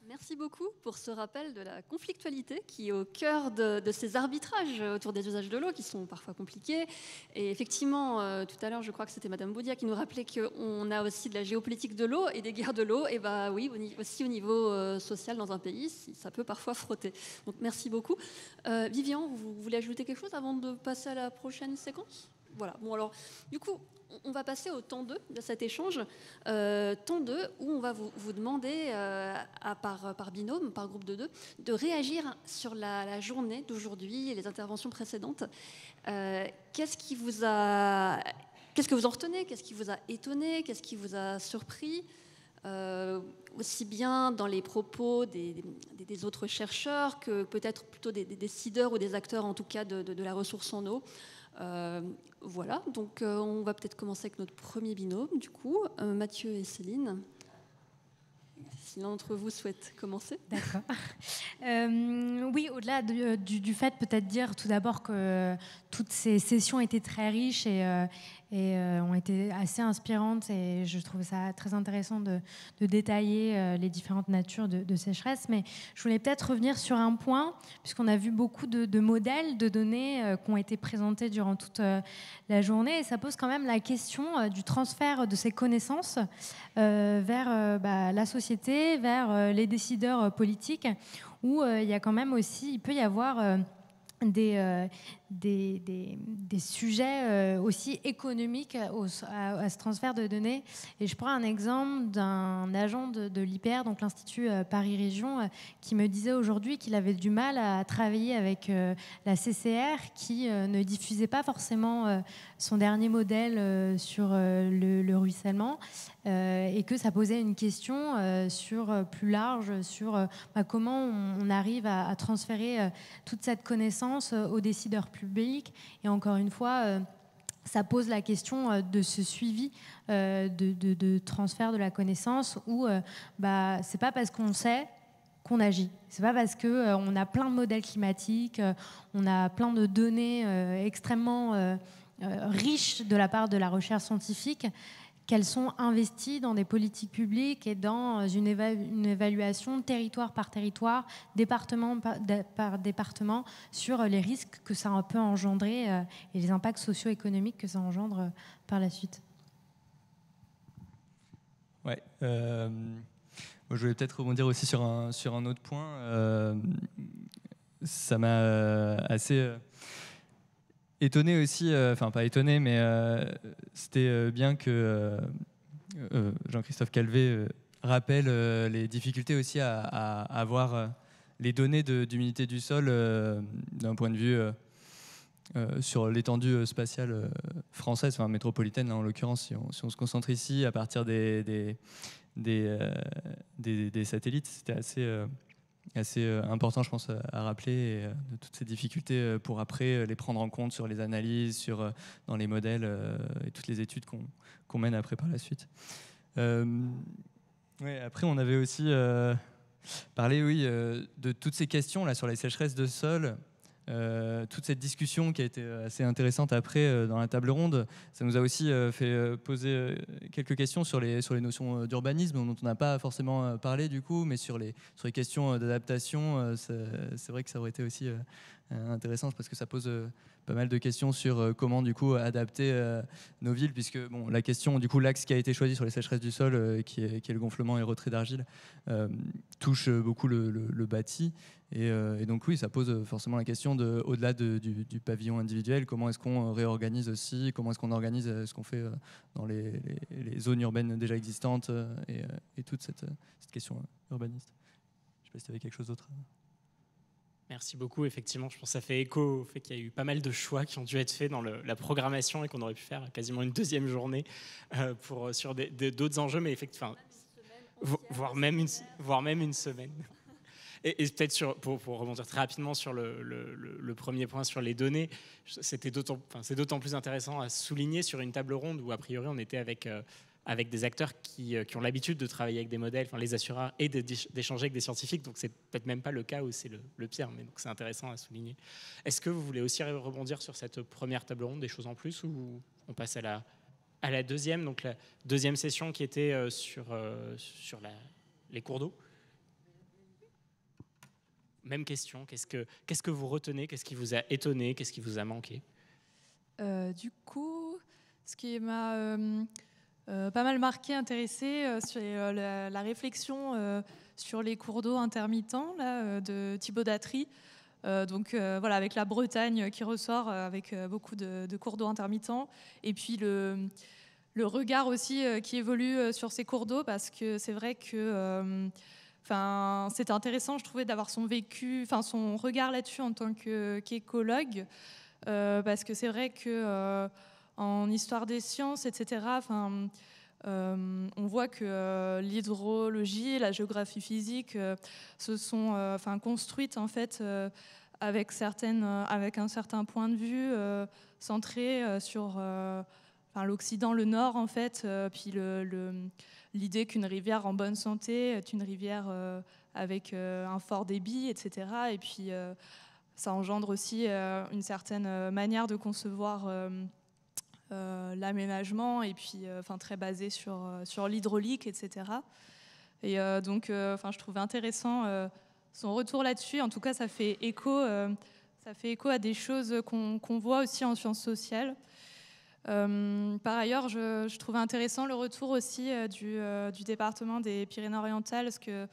B: Merci beaucoup pour ce rappel de la conflictualité qui est au cœur de ces arbitrages autour des usages de l'eau qui sont parfois compliqués. Et effectivement, tout à l'heure, je crois que c'était Madame Boudia qui nous rappelait qu'on a aussi de la géopolitique de l'eau et des guerres de l'eau. Et bah oui, aussi au niveau social dans un pays, ça peut parfois frotter. Donc merci beaucoup. Vivian, vous voulez ajouter quelque chose avant de passer à la prochaine séquence ? Voilà. Bon alors, du coup, on va passer au temps 2 de cet échange. Temps 2 où on va vous demander, par binôme, par groupe de 2, de réagir sur la journée d'aujourd'hui et les interventions précédentes. Qu'est-ce que vous en retenez ? Qu'est-ce qui vous a étonné ? Qu'est-ce qui vous a surpris ? Aussi bien dans les propos des autres chercheurs que peut-être plutôt des décideurs ou des acteurs, en tout cas, de la ressource en eau. Voilà, donc on va peut-être commencer avec notre premier binôme, du coup, Mathieu et Céline. Si l'un d'entre vous souhaite commencer.
E: D'accord. Oui, au-delà du fait, peut-être dire tout d'abord que toutes ces sessions étaient très riches et ont été assez inspirantes, et je trouve ça très intéressant de détailler les différentes natures de sécheresse. Mais je voulais peut-être revenir sur un point, puisqu'on a vu beaucoup de modèles, de données qui ont été présentés durant toute la journée, et ça pose quand même la question du transfert de ces connaissances vers la société, vers les décideurs politiques, où il y a quand même aussi, il peut y avoir des sujets aussi économiques à ce transfert de données. Et je prends un exemple d'un agent de l'IPR, donc l'Institut Paris Région, qui me disait aujourd'hui qu'il avait du mal à travailler avec la CCR, qui ne diffusait pas forcément son dernier modèle sur le ruissellement, et que ça posait une question plus large sur comment on arrive à transférer toute cette connaissance aux décideurs publics. Et encore une fois, ça pose la question de ce suivi de transfert de la connaissance, où c'est pas parce qu'on sait qu'on agit. C'est pas parce qu'on a plein de modèles climatiques, on a plein de données extrêmement riches de la part de la recherche scientifique, qu'elles sont investies dans des politiques publiques et dans une évaluation territoire par territoire, département par département, sur les risques que ça peut engendrer et les impacts socio-économiques que ça engendre par la suite.
D: Ouais. Je voulais peut-être rebondir aussi sur un autre point. Ça m'a assez étonné aussi, enfin pas étonné, mais c'était bien que Jean-Christophe Calvet rappelle les difficultés aussi à avoir les données d'humidité du sol d'un point de vue sur l'étendue spatiale française, enfin métropolitaine là, en l'occurrence, si on se concentre ici à partir des satellites. C'était assez important, je pense, à rappeler, et de toutes ces difficultés pour après les prendre en compte sur les analyses, dans les modèles et toutes les études qu'on mène après par la suite. Après, on avait aussi parlé de toutes ces questions là, sur les sécheresses de sol. Toute cette discussion qui a été assez intéressante après dans la table ronde, ça nous a aussi fait poser quelques questions sur les notions d'urbanisme dont on n'a pas forcément parlé du coup, mais sur les questions d'adaptation, c'est vrai que ça aurait été aussi intéressant parce que ça pose pas mal de questions sur comment du coup adapter nos villes, puisque la question du coup l'axe qui a été choisi sur les sécheresses du sol, qui est le gonflement et retrait d'argile, touche beaucoup le bâti. Et donc oui, ça pose forcément la question au-delà du pavillon individuel, comment est-ce qu'on réorganise aussi, comment est-ce qu'on organise ce qu'on fait dans les zones urbaines déjà existantes, et toute cette question urbaniste. Je ne sais pas si tu avais quelque chose d'autre.
C: Merci beaucoup. Effectivement, je pense que ça fait écho au fait qu'il y a eu pas mal de choix qui ont dû être faits dans la programmation et qu'on aurait pu faire quasiment une deuxième journée sur d'autres enjeux, mais effectivement, voire même une semaine. Et peut-être pour rebondir très rapidement sur le premier point sur les données, c'est d'autant plus intéressant à souligner sur une table ronde où a priori on était avec des acteurs qui ont l'habitude de travailler avec des modèles, enfin les assureurs, et d'échanger avec des scientifiques. Donc c'est peut-être même pas le cas où c'est le pire, mais donc c'est intéressant à souligner. Est-ce que vous voulez aussi rebondir sur cette première table ronde, des choses en plus, ou on passe à la deuxième, donc la deuxième session qui était sur les cours d'eau? Même question, qu'est-ce que vous retenez, qu'est-ce qui vous a étonné, qu'est-ce qui vous a manqué?
G: Du coup, ce qui m'a pas mal marqué, intéressé, c'est la réflexion sur les cours d'eau intermittents là, de Thibaut Datry. Voilà, avec la Bretagne qui ressort avec beaucoup de cours d'eau intermittents. Et puis le regard aussi qui évolue sur ces cours d'eau, parce que c'est vrai que c'était intéressant, je trouvais, d'avoir son regard là-dessus en tant qu'écologue. Parce que c'est vrai que en histoire des sciences, etc., on voit que l'hydrologie et la géographie physique se sont construites en fait avec un certain point de vue centré sur l'Occident, le Nord en fait, puis l'idée qu'une rivière en bonne santé est une rivière avec un fort débit, etc. Et puis ça engendre aussi une certaine manière de concevoir l'aménagement, et puis très basé sur l'hydraulique, etc. Et je trouvais intéressant son retour là-dessus. En tout cas, ça fait écho à des choses qu'on voit aussi en sciences sociales. Par ailleurs, je trouvais intéressant le retour aussi du département des Pyrénées-Orientales, parce que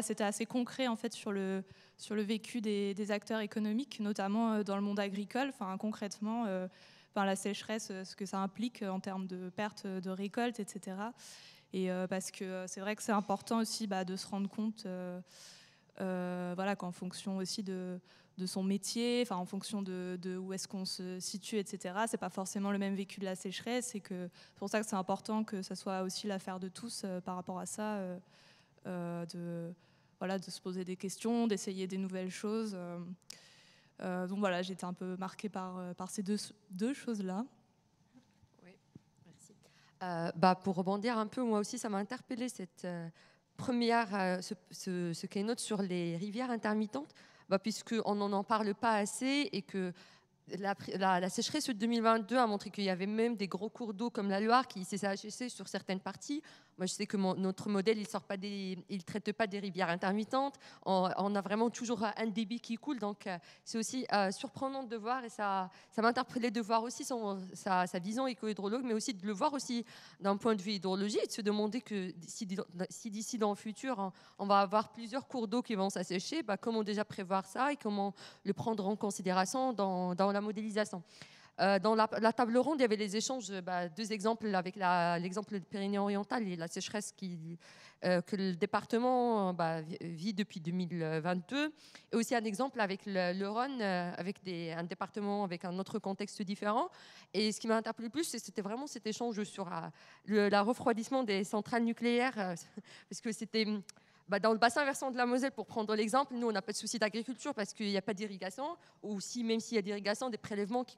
G: c'était assez concret en fait sur le vécu des acteurs économiques, notamment dans le monde agricole. Concrètement, la sécheresse, ce que ça implique en termes de perte de récolte, etc. Et parce que c'est vrai que c'est important aussi de se rendre compte qu'en fonction aussi de son métier, en fonction de où est-ce qu'on se situe, etc., c'est pas forcément le même vécu de la sécheresse, et que c'est pour ça que c'est important que ça soit aussi l'affaire de tous par rapport à ça, de se poser des questions, d'essayer des nouvelles choses. J'étais un peu marquée par ces deux choses-là.
F: Oui, merci. Pour rebondir un peu, moi aussi, ça m'a interpellée cette première, ce keynote sur les rivières intermittentes, puisqu'on n'en parle pas assez, et que la sécheresse de 2022 a montré qu'il y avait même des gros cours d'eau comme la Loire qui s'est séché sur certaines parties. Moi, je sais que notre modèle, il traite pas des rivières intermittentes. On a vraiment toujours un débit qui coule. Donc, c'est aussi surprenant de voir, et ça m'a interpellé de voir aussi sa vision éco-hydrologue, mais aussi de le voir aussi d'un point de vue hydrologie, et de se demander que si d'ici dans le futur, on va avoir plusieurs cours d'eau qui vont s'assécher, comment déjà prévoir ça et comment le prendre en considération dans la modélisation. Dans la table ronde, il y avait les échanges, deux exemples, avec l'exemple de Pyrénées-Orientales et la sécheresse que le département vit depuis 2022, et aussi un exemple avec le Rhône, avec un département avec un autre contexte différent. Et ce qui m'a interpellé le plus, c'était vraiment cet échange sur le refroidissement des centrales nucléaires, parce que c'était... dans le bassin versant de la Moselle, pour prendre l'exemple, nous, on n'a pas de souci d'agriculture parce qu'il n'y a pas d'irrigation, ou même s'il y a d'irrigation, des prélèvements qui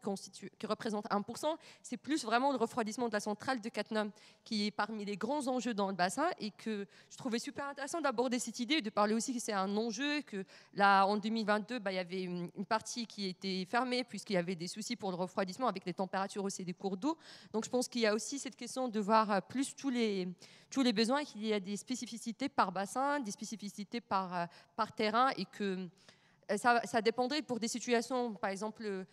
F: représentent 1%, c'est plus vraiment le refroidissement de la centrale de Cattenom qui est parmi les grands enjeux dans le bassin, et que je trouvais super intéressant d'aborder cette idée, de parler aussi que c'est un enjeu, que là, en 2022, il y avait une partie qui était fermée puisqu'il y avait des soucis pour le refroidissement avec les températures aussi des cours d'eau. Donc, je pense qu'il y a aussi cette question de voir plus tous les besoins, qu'il y a des spécificités par bassin, des spécificités par terrain, et que ça dépendrait pour des situations. Par exemple,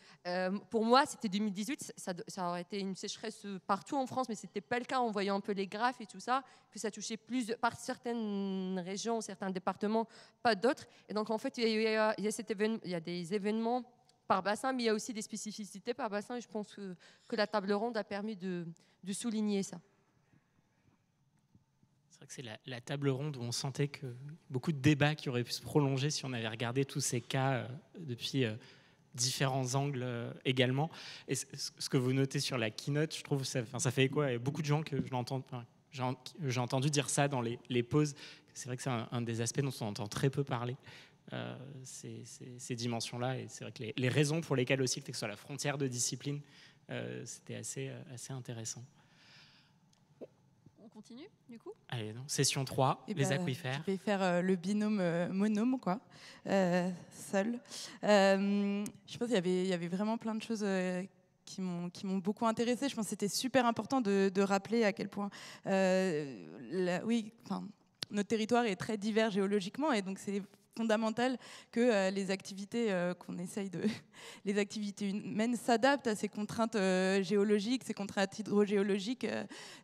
F: pour moi, c'était 2018, ça aurait été une sécheresse partout en France, mais ce n'était pas le cas en voyant un peu les graphes et tout ça, que ça touchait plus par certaines régions, certains départements, pas d'autres. Et donc, en fait, il y a des événements par bassin, mais il y a aussi des spécificités par bassin, et je pense que la table ronde a permis de souligner ça.
C: C'est la table ronde où on sentait que beaucoup de débats qui auraient pu se prolonger si on avait regardé tous ces cas depuis différents angles également. Et ce que vous notez sur la keynote, je trouve ça fait écho à beaucoup de gens que j'ai entendu dire ça dans les pauses. C'est vrai que c'est un des aspects dont on entend très peu parler, ces dimensions-là. Et c'est vrai que les raisons pour lesquelles aussi que ce soit la frontière de discipline, c'était assez intéressant.
B: Continue, du coup.
C: Allez, donc, session 3, les aquifères.
H: Je vais faire le binôme monôme, seul. Je pense qu'il y avait vraiment plein de choses qui m'ont beaucoup intéressée. Je pense que c'était super important de rappeler à quel point notre territoire est très divers géologiquement, et donc c'est fondamental que les activités qu'on essaye de... les activités humaines s'adaptent à ces contraintes géologiques, ces contraintes hydrogéologiques.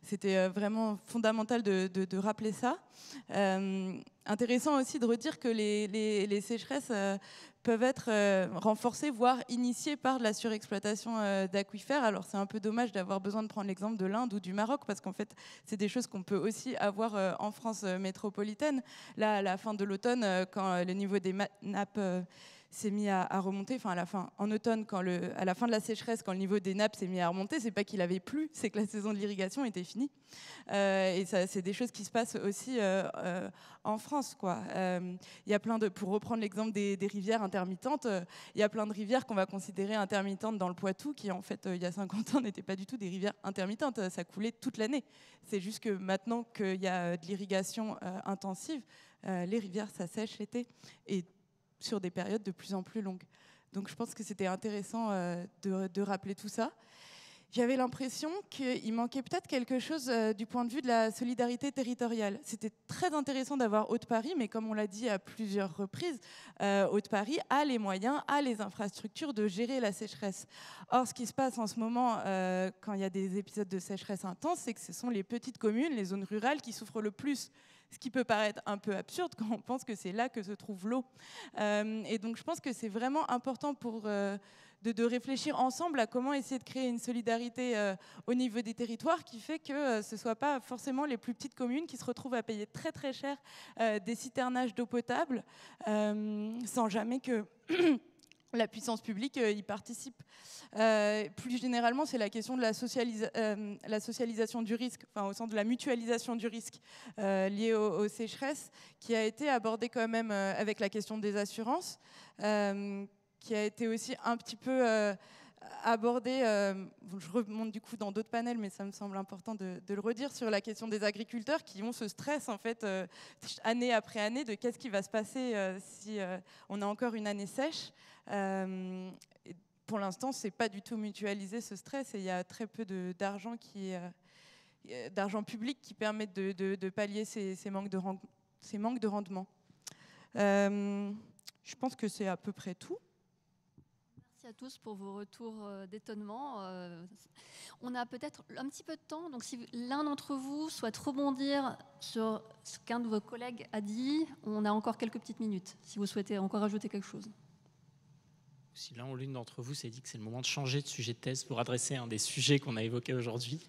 H: C'était vraiment fondamental de rappeler ça. Intéressant aussi de redire que les sécheresses peuvent être renforcées, voire initiées par de la surexploitation d'aquifères. Alors c'est un peu dommage d'avoir besoin de prendre l'exemple de l'Inde ou du Maroc, parce qu'en fait c'est des choses qu'on peut aussi avoir en France métropolitaine. Là, à la fin de l'automne, quand le niveau des nappes s'est mis à remonter, enfin en automne, à la fin de la sécheresse, quand le niveau des nappes s'est mis à remonter, c'est pas qu'il avait plu, c'est que la saison de l'irrigation était finie. Et ça, c'est des choses qui se passent aussi en France, quoi. Il y a pour reprendre l'exemple des rivières intermittentes, il y a plein de rivières qu'on va considérer intermittentes dans le Poitou, qui en fait, il y a 50 ans, n'étaient pas du tout des rivières intermittentes. Ça coulait toute l'année. C'est juste que maintenant qu'il y a de l'irrigation intensive, les rivières s'assèchent l'été. Et sur des périodes de plus en plus longues. Donc je pense que c'était intéressant de rappeler tout ça. J'avais l'impression qu'il manquait peut-être quelque chose du point de vue de la solidarité territoriale. C'était très intéressant d'avoir Haute-Paris, mais comme on l'a dit à plusieurs reprises, Haute-Paris a les moyens, a les infrastructures de gérer la sécheresse. Or, ce qui se passe en ce moment, quand il y a des épisodes de sécheresse intense, c'est que ce sont les petites communes, les zones rurales qui souffrent le plus. Ce qui peut paraître un peu absurde quand on pense que c'est là que se trouve l'eau. Et donc je pense que c'est vraiment important de réfléchir ensemble à comment essayer de créer une solidarité au niveau des territoires qui fait que ce ne soit pas forcément les plus petites communes qui se retrouvent à payer très très cher des citernages d'eau potable sans jamais que... la puissance publique y participe. Plus généralement, c'est la question de la socialisation du risque, enfin au sens de la mutualisation du risque lié aux sécheresses, qui a été abordée quand même avec la question des assurances, qui a été aussi un petit peu abordée, je remonte du coup dans d'autres panels, mais ça me semble important de le redire, sur la question des agriculteurs qui ont ce stress en fait année après année de qu'est-ce qui va se passer si on a encore une année sèche. Pour l'instant, c'est pas du tout mutualisé ce stress et il y a très peu d'argent d'argent public qui permettent de pallier ces manques de rendement. Je pense que c'est à peu près tout.
B: Merci à tous pour vos retours d'étonnement. On a peut-être un petit peu de temps, donc si l'un d'entre vous souhaite rebondir sur ce qu'un de vos collègues a dit, on a encore quelques petites minutes, si vous souhaitez encore ajouter quelque chose.
C: Si l'un ou l'une d'entre vous s'est dit que c'est le moment de changer de sujet de thèse pour adresser un des sujets qu'on a évoqués aujourd'hui.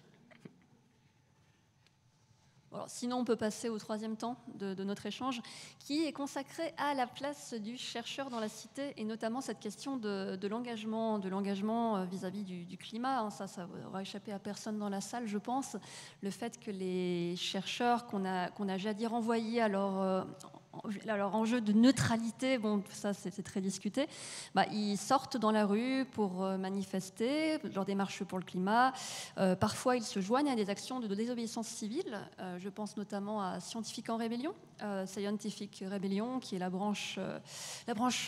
B: Alors, sinon, on peut passer au troisième temps de notre échange, qui est consacré à la place du chercheur dans la cité, et notamment cette question de l'engagement vis-à-vis du climat. Ça aura échappé à personne dans la salle, je pense. Le fait que les chercheurs qu'on a jadis renvoyés à leur enjeu de neutralité, bon, ça c'est très discuté, ils sortent dans la rue pour manifester lors des marches pour le climat. Parfois, ils se joignent à des actions de désobéissance civile. Je pense notamment à Scientifique en Rébellion, Scientific Rebellion, qui est la branche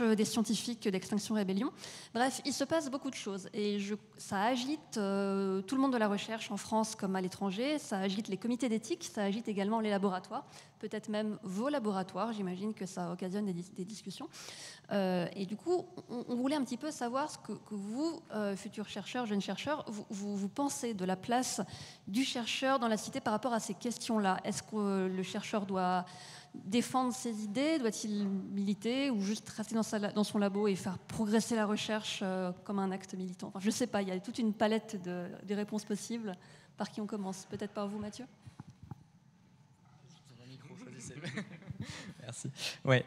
B: des scientifiques d'Extinction Rébellion. Bref, il se passe beaucoup de choses et ça agite tout le monde de la recherche en France comme à l'étranger. Ça agite les comités d'éthique, ça agite également les laboratoires, peut-être même vos laboratoires. J'imagine que ça occasionne des discussions. Et du coup, on voulait un petit peu savoir ce que vous, futurs chercheurs, jeunes chercheurs, vous pensez de la place du chercheur dans la cité par rapport à ces questions-là. Est-ce que le chercheur doit défendre ses idées? Doit-il militer ou juste rester dans son labo et faire progresser la recherche comme un acte militant? Enfin, je ne sais pas, il y a toute une palette de réponses possibles. Par qui on commence? Peut-être par vous, Mathieu?
D: Merci. Ouais.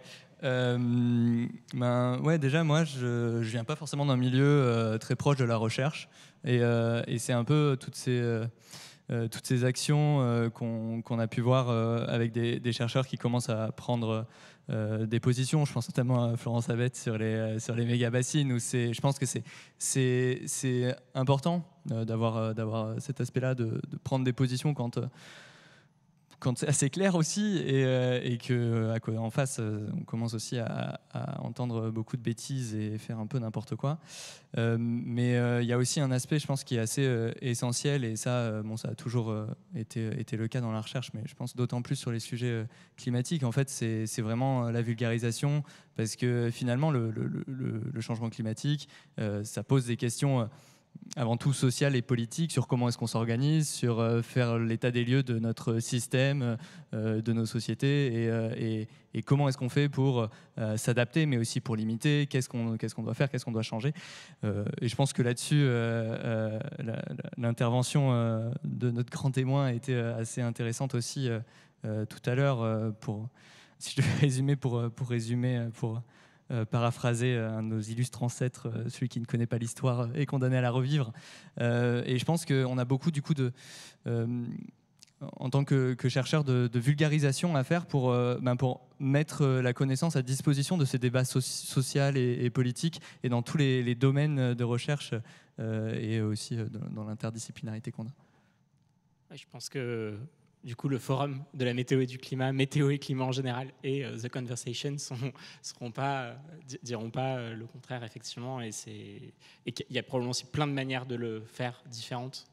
D: Déjà, moi, je viens pas forcément d'un milieu très proche de la recherche, et c'est un peu toutes ces actions qu'on a pu voir avec des chercheurs qui commencent à prendre des positions. Je pense notamment à Florence Abette sur les méga-bassines, où je pense que c'est important d'avoir cet aspect-là, de prendre des positions quand quand c'est assez clair aussi, et qu'en face, on commence aussi à entendre beaucoup de bêtises et faire un peu n'importe quoi. Mais il y a aussi un aspect, je pense, qui est assez essentiel, et ça, ça a toujours été le cas dans la recherche, mais je pense d'autant plus sur les sujets climatiques. En fait, c'est vraiment la vulgarisation, parce que finalement, le changement climatique, ça pose des questions avant tout social et politique, sur comment est-ce qu'on s'organise, sur faire l'état des lieux de notre système, de nos sociétés, et comment est-ce qu'on fait pour s'adapter, mais aussi pour limiter, qu'est-ce qu'on doit faire, qu'est-ce qu'on doit changer. Et je pense que là-dessus, l'intervention de notre grand témoin a été assez intéressante aussi tout à l'heure, si je devais résumer, pour paraphraser un de nos illustres ancêtres, celui qui ne connaît pas l'histoire est condamné à la revivre. Et je pense qu'on a beaucoup, du coup, en tant que chercheur, de vulgarisation à faire pour mettre la connaissance à disposition de ces débats sociaux et politiques, et dans tous les domaines de recherche, et aussi dans l'interdisciplinarité qu'on a.
C: Ouais, je pense que du coup, le forum de la météo et du climat, météo et climat en général, et The Conversation diront pas le contraire, effectivement, et qu'il y a probablement aussi plein de manières de le faire différentes.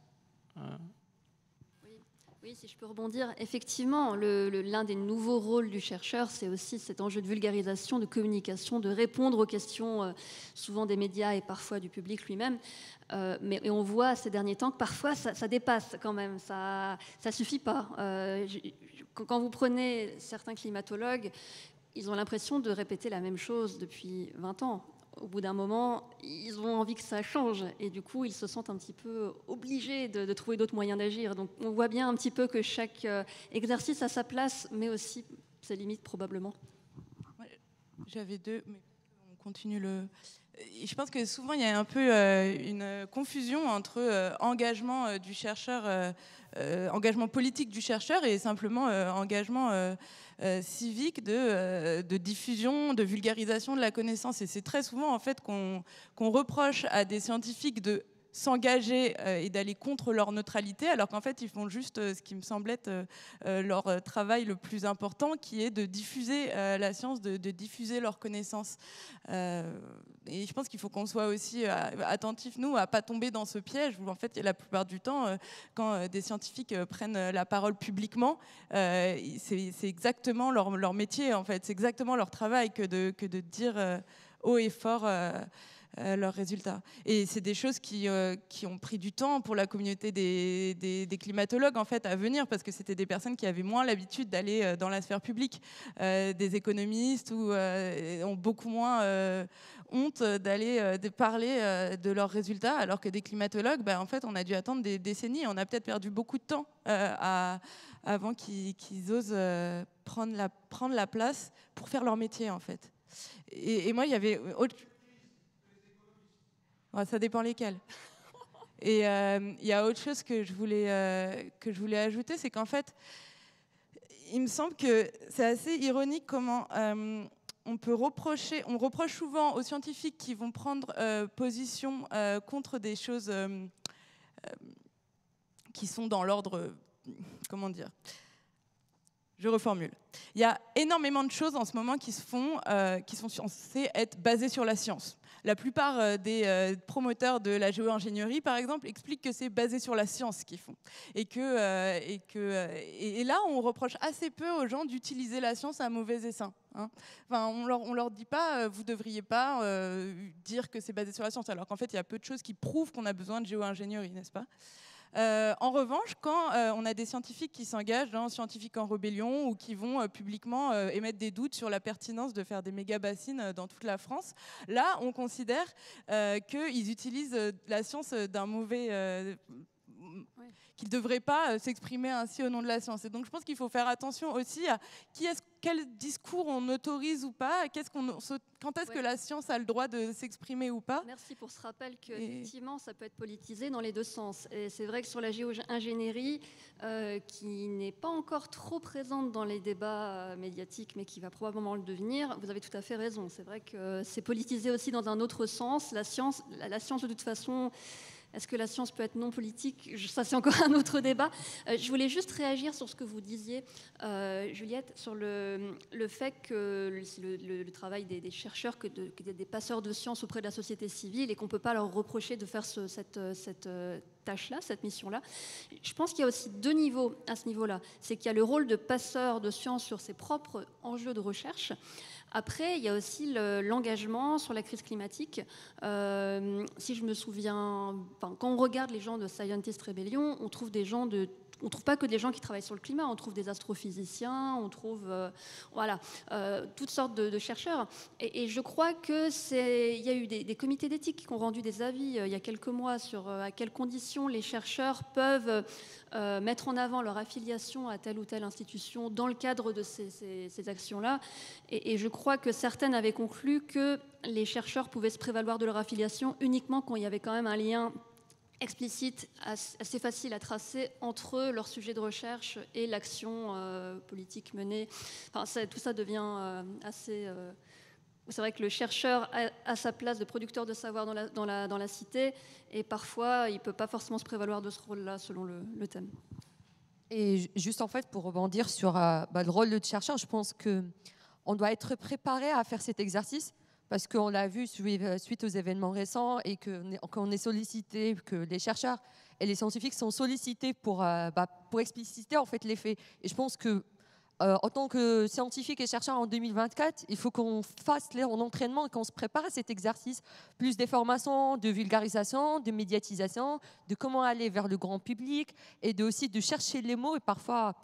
B: Oui, si je peux rebondir, effectivement, l'un des nouveaux rôles du chercheur, c'est aussi cet enjeu de vulgarisation, de communication, de répondre aux questions souvent des médias et parfois du public lui-même. Mais on voit ces derniers temps que parfois ça dépasse quand même, ça suffit pas. Quand vous prenez certains climatologues, ils ont l'impression de répéter la même chose depuis 20 ans. Au bout d'un moment, ils ont envie que ça change, et du coup, ils se sentent un petit peu obligés de trouver d'autres moyens d'agir. Donc on voit bien un petit peu que chaque exercice a sa place, mais aussi ses limites probablement.
H: Ouais, j'avais deux, mais on continue le... Je pense que souvent, il y a un peu une confusion entre engagement du chercheur, engagement politique du chercheur, et simplement engagement civique de diffusion, de vulgarisation de la connaissance. Et c'est très souvent en fait qu'on reproche à des scientifiques de s'engager et d'aller contre leur neutralité, alors qu'en fait ils font juste ce qui me semble être leur travail le plus important, qui est de diffuser la science, de diffuser leurs connaissances. Et je pense qu'il faut qu'on soit aussi attentifs, nous, à pas tomber dans ce piège où en fait la plupart du temps, quand des scientifiques prennent la parole publiquement, c'est exactement leur métier, en fait, c'est exactement leur travail que de dire haut et fort leurs résultats. Et c'est des choses qui ont pris du temps pour la communauté des climatologues, en fait, à venir, parce que c'était des personnes qui avaient moins l'habitude d'aller dans la sphère publique. Des économistes ont beaucoup moins honte d'aller de parler de leurs résultats, alors que des climatologues, en fait, on a dû attendre des décennies. On a peut-être perdu beaucoup de temps avant qu'ils osent prendre la place pour faire leur métier, en fait. Et moi, il y avait autre... Ouais, ça dépend lesquels. Et il y a autre chose que je voulais ajouter, c'est qu'en fait, il me semble que c'est assez ironique comment on reproche souvent aux scientifiques qui vont prendre position contre des choses qui sont dans l'ordre, comment dire, je reformule. Il y a énormément de choses en ce moment qui se font, qui sont censées être basées sur la science. La plupart des promoteurs de la géo-ingénierie, par exemple, expliquent que c'est basé sur la science qu'ils font. Et là, on reproche assez peu aux gens d'utiliser la science à mauvais escient. Hein. Enfin, on leur dit pas, vous devriez pas dire que c'est basé sur la science, alors qu'en fait, il y a peu de choses qui prouvent qu'on a besoin de géo-ingénierie, n'est-ce pas ? En revanche, quand on a des scientifiques qui s'engagent dans Scientifiques en rébellion, ou qui vont publiquement émettre des doutes sur la pertinence de faire des méga-bassines dans toute la France, là, on considère qu'ils utilisent la science d'un mauvais... qu'ils ne devraient pas s'exprimer ainsi au nom de la science. Et donc je pense qu'il faut faire attention aussi à quel discours on autorise ou pas, quand est-ce que la science a le droit de s'exprimer ou pas.
B: Merci pour ce rappel qu'effectivement, ça peut être politisé dans les deux sens. Et c'est vrai que sur la géo-ingénierie, qui n'est pas encore trop présente dans les débats médiatiques, mais qui va probablement le devenir, vous avez tout à fait raison. C'est vrai que c'est politisé aussi dans un autre sens. La science de toute façon... Est-ce que la science peut être non politique? Ça, c'est encore un autre débat. Je voulais juste réagir sur ce que vous disiez, Juliette, sur le fait que le travail des chercheurs, que des passeurs de science auprès de la société civile, et qu'on ne peut pas leur reprocher de faire cette tâche-là, cette mission-là. Je pense qu'il y a aussi deux niveaux à ce niveau-là. C'est qu'il y a le rôle de passeur de science sur ses propres enjeux de recherche. Après, il y a aussi l'engagement sur la crise climatique. Si je me souviens, quand on regarde les gens de Scientist Rebellion, on trouve pas que des gens qui travaillent sur le climat, on trouve des astrophysiciens, on trouve toutes sortes de chercheurs. Et je crois qu'il y a eu des comités d'éthique qui ont rendu des avis il y a quelques mois sur à quelles conditions les chercheurs peuvent mettre en avant leur affiliation à telle ou telle institution dans le cadre de ces actions-là. Et je crois que certaines avaient conclu que les chercheurs pouvaient se prévaloir de leur affiliation uniquement quand il y avait quand même un lien explicite, assez facile à tracer entre leur sujet de recherche et l'action politique menée. Enfin, tout ça devient assez... C'est vrai que le chercheur a sa place de producteur de savoir dans la cité, et parfois il ne peut pas forcément se prévaloir de ce rôle-là selon le thème.
F: Et juste en fait, pour rebondir sur le rôle de chercheur, je pense qu'on doit être préparé à faire cet exercice, parce qu'on l'a vu suite aux événements récents, et qu'on est sollicité, que les chercheurs et les scientifiques sont sollicités pour expliciter en fait les faits. Et je pense que en tant que scientifique et chercheur en 2024, il faut qu'on fasse en entraînement et qu'on se prépare à cet exercice, plus des formations de vulgarisation, de médiatisation, de comment aller vers le grand public, et aussi de chercher les mots, et parfois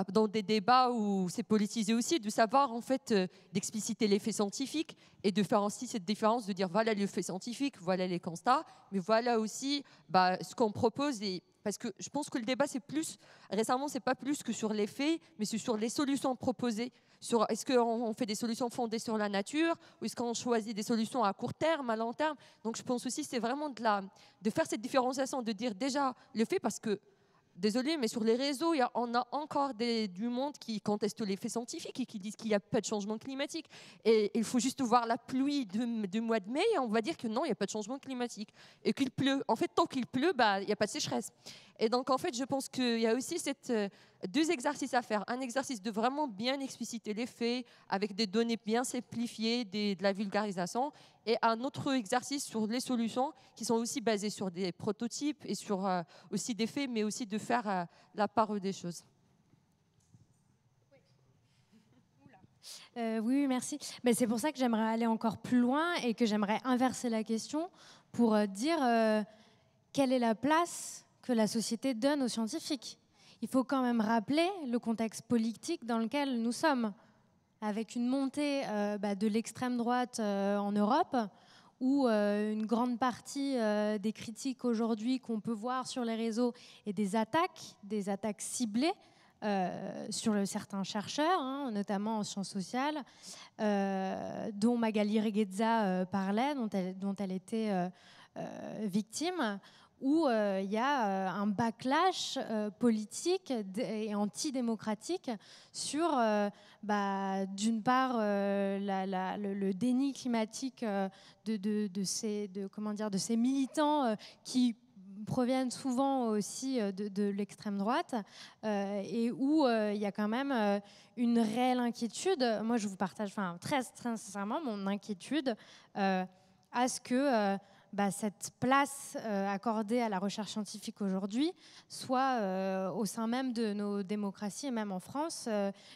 F: dans des débats où c'est politisé aussi, de savoir en fait d'expliciter les faits scientifiques, et de faire aussi cette différence, de dire voilà les faits scientifiques, voilà les constats, mais voilà aussi ce qu'on propose. Parce que je pense que le débat, récemment, c'est pas plus que sur les faits, mais c'est sur les solutions proposées. Est-ce qu'on fait des solutions fondées sur la nature, ou est-ce qu'on choisit des solutions à court terme, à long terme? Donc je pense aussi que c'est vraiment de faire cette différenciation, de dire déjà le fait, parce que désolé, mais sur les réseaux, on a encore du monde qui conteste les faits scientifiques et qui disent qu'il n'y a pas de changement climatique. Et il faut juste voir la pluie du mois de mai, et on va dire que non, il n'y a pas de changement climatique. Et qu'il pleut. En fait, tant qu'il pleut, il n'y a pas de sécheresse. Et donc, en fait, je pense qu'il y a aussi deux exercices à faire. Un exercice de vraiment bien expliciter les faits, avec des données bien simplifiées, de la vulgarisation. Et un autre exercice sur les solutions, qui sont aussi basées sur des prototypes et sur aussi des faits, mais aussi de faire la part des choses.
E: Oui, merci. Mais c'est pour ça que j'aimerais aller encore plus loin, et que j'aimerais inverser la question pour dire quelle est la place que la société donne aux scientifiques. Il faut quand même rappeler le contexte politique dans lequel nous sommes, avec une montée de l'extrême droite en Europe, où une grande partie des critiques aujourd'hui qu'on peut voir sur les réseaux, et des attaques ciblées sur certains chercheurs, notamment en sciences sociales, dont Magali Reguezza parlait, dont elle était victime, où il y a un backlash politique et antidémocratique sur, d'une part, le déni climatique de ces militants qui proviennent souvent aussi de l'extrême droite, et où il y a quand même une réelle inquiétude. Moi, je vous partage très, très sincèrement mon inquiétude à ce que cette place accordée à la recherche scientifique aujourd'hui soit au sein même de nos démocraties, et même en France,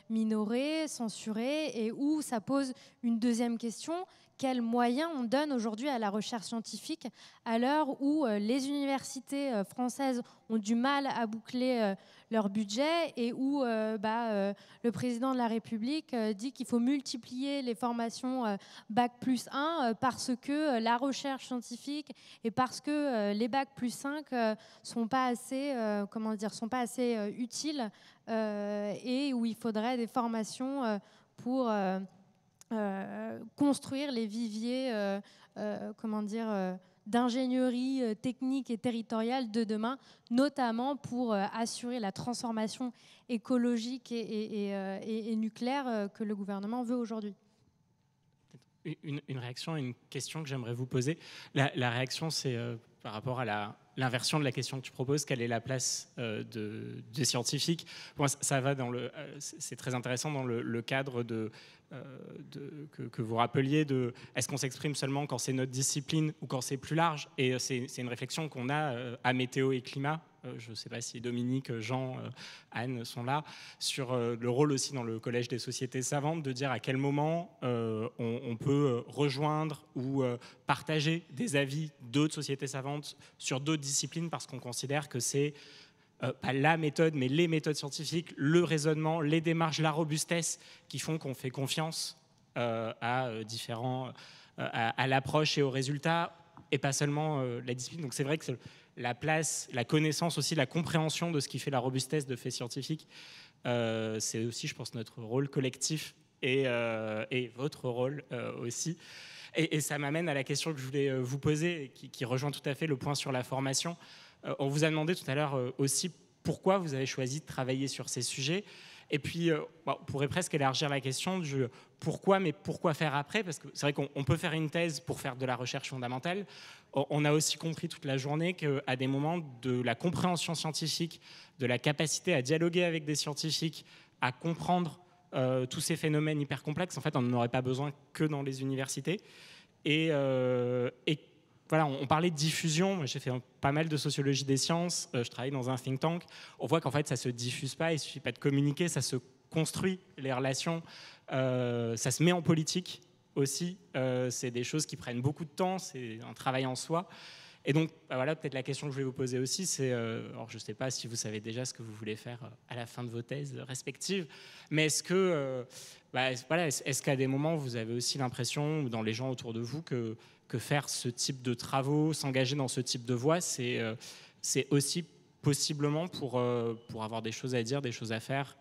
E: minorée, censurée, et où ça pose une deuxième question: quels moyens on donne aujourd'hui à la recherche scientifique, à l'heure où les universités françaises ont du mal à boucler leur budget, et où le président de la République dit qu'il faut multiplier les formations Bac+1 parce que la recherche scientifique, et parce que les Bac+5 sont pas assez utiles, et où il faudrait des formations pour construire les viviers d'ingénierie technique et territoriale de demain, notamment pour assurer la transformation écologique et nucléaire que le gouvernement veut aujourd'hui.
C: Une réaction, une question que j'aimerais vous poser. La réaction, c'est par rapport à l'inversion de la question que tu proposes, quelle est la place des scientifiques. Pour moi, ça va c'est très intéressant dans le cadre que vous rappeliez de est-ce qu'on s'exprime seulement quand c'est notre discipline ou quand c'est plus large. Et c'est une réflexion qu'on a à Météo et Climat. Je ne sais pas si Dominique, Jean, Anne sont là, sur le rôle aussi dans le Collège des sociétés savantes, de dire à quel moment on peut rejoindre ou partager des avis d'autres sociétés savantes sur d'autres disciplines, parce qu'on considère que c'est pas la méthode, mais les méthodes scientifiques, le raisonnement, les démarches, la robustesse qui font qu'on fait confiance à l'approche et aux résultats, et pas seulement la discipline. Donc c'est vrai que la place, la connaissance aussi, la compréhension de ce qui fait la robustesse de faits scientifiques, c'est aussi, je pense, notre rôle collectif et votre rôle aussi. Et ça m'amène à la question que je voulais vous poser, qui rejoint tout à fait le point sur la formation. On vous a demandé tout à l'heure aussi pourquoi vous avez choisi de travailler sur ces sujets. Et puis, on pourrait presque élargir la question du pourquoi, mais pourquoi faire après? Parce que c'est vrai qu'on peut faire une thèse pour faire de la recherche fondamentale. On a aussi compris toute la journée qu'à des moments de la compréhension scientifique, de la capacité à dialoguer avec des scientifiques, à comprendre tous ces phénomènes hyper complexes, en fait, on n'en aurait pas besoin que dans les universités. Et voilà, on parlait de diffusion. Moi, j'ai fait pas mal de sociologie des sciences. Je travaille dans un think tank. On voit qu'en fait, ça se diffuse pas. Il suffit pas de communiquer. Ça se construit, les relations. Ça se met en politique aussi. C'est des choses qui prennent beaucoup de temps. C'est un travail en soi. Et donc, voilà, peut-être la question que je voulais vous poser aussi, c'est, alors je ne sais pas si vous savez déjà ce que vous voulez faire à la fin de vos thèses respectives, mais est-ce que, voilà, est-ce qu'à des moments, vous avez aussi l'impression, ou dans les gens autour de vous, que faire ce type de travaux, s'engager dans ce type de voie, c'est aussi possiblement pour avoir des choses à dire, des choses à faire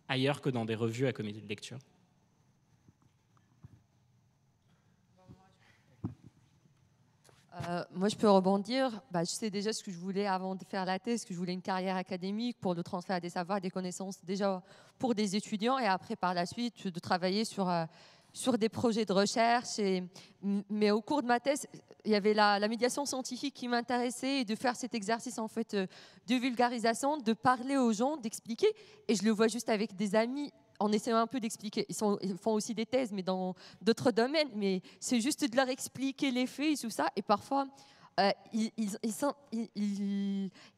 C: ailleurs que dans des revues à comité de lecture?
F: Moi, je peux rebondir. Je sais déjà ce que je voulais avant de faire la thèse, que je voulais une carrière académique pour le transfert des savoirs, des connaissances, déjà pour des étudiants, et après, par la suite, de travailler sur des projets de recherche. Mais au cours de ma thèse, il y avait la médiation scientifique qui m'intéressait, et de faire cet exercice en fait de vulgarisation, de parler aux gens, d'expliquer. Et je le vois juste avec des amis, en essayant un peu d'expliquer. Ils font aussi des thèses, mais dans d'autres domaines. Mais c'est juste de leur expliquer les faits et tout ça. Et parfois, il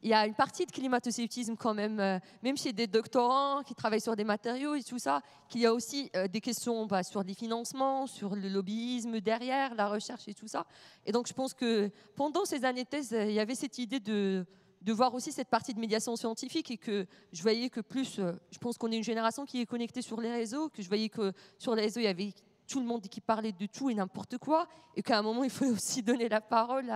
F: y a une partie de climato-scepticisme quand même, même chez des doctorants qui travaillent sur des matériaux et tout ça, qu'il y a aussi des questions sur les financements, sur le lobbyisme derrière, la recherche et tout ça. Et donc, je pense que pendant ces années de thèse, il y avait cette idée de voir aussi cette partie de médiation scientifique, et que je voyais que plus, je pense qu'on est une génération qui est connectée sur les réseaux, que je voyais que sur les réseaux, il y avait tout le monde qui parlait de tout et n'importe quoi, et qu'à un moment, il faut aussi donner la parole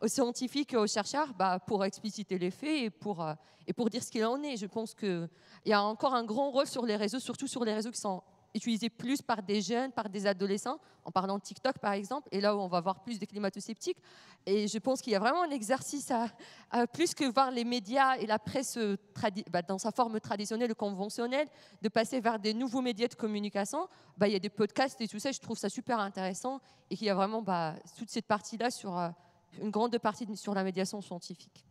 F: aux scientifiques et aux chercheurs pour expliciter les faits et pour dire ce qu'il en est. Je pense qu'il y a encore un grand rôle sur les réseaux, surtout sur les réseaux qui sont utilisés plus par des jeunes, par des adolescents, en parlant de TikTok par exemple, et là où on va voir plus de climato-sceptiques. Et je pense qu'il y a vraiment un exercice à plus que voir les médias et la presse dans sa forme traditionnelle ou conventionnelle, de passer vers des nouveaux médias de communication. Il y a des podcasts et tout ça, je trouve ça super intéressant, et qu'il y a vraiment toute cette partie-là sur une grande partie sur la médiation scientifique.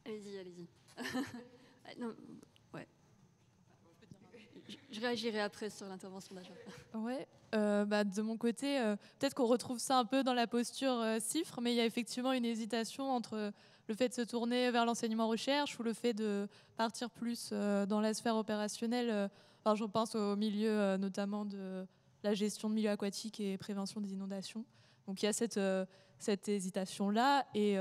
B: Allez-y. Non, ouais. Je réagirai après sur l'intervention d'Aja.
G: Ouais, de mon côté, peut-être qu'on retrouve ça un peu dans la posture CIFRE, mais il y a effectivement une hésitation entre le fait de se tourner vers l'enseignement-recherche ou le fait de partir plus dans la sphère opérationnelle. Je pense au milieu notamment de la gestion de milieux aquatiques et prévention des inondations. Donc il y a cette hésitation-là, et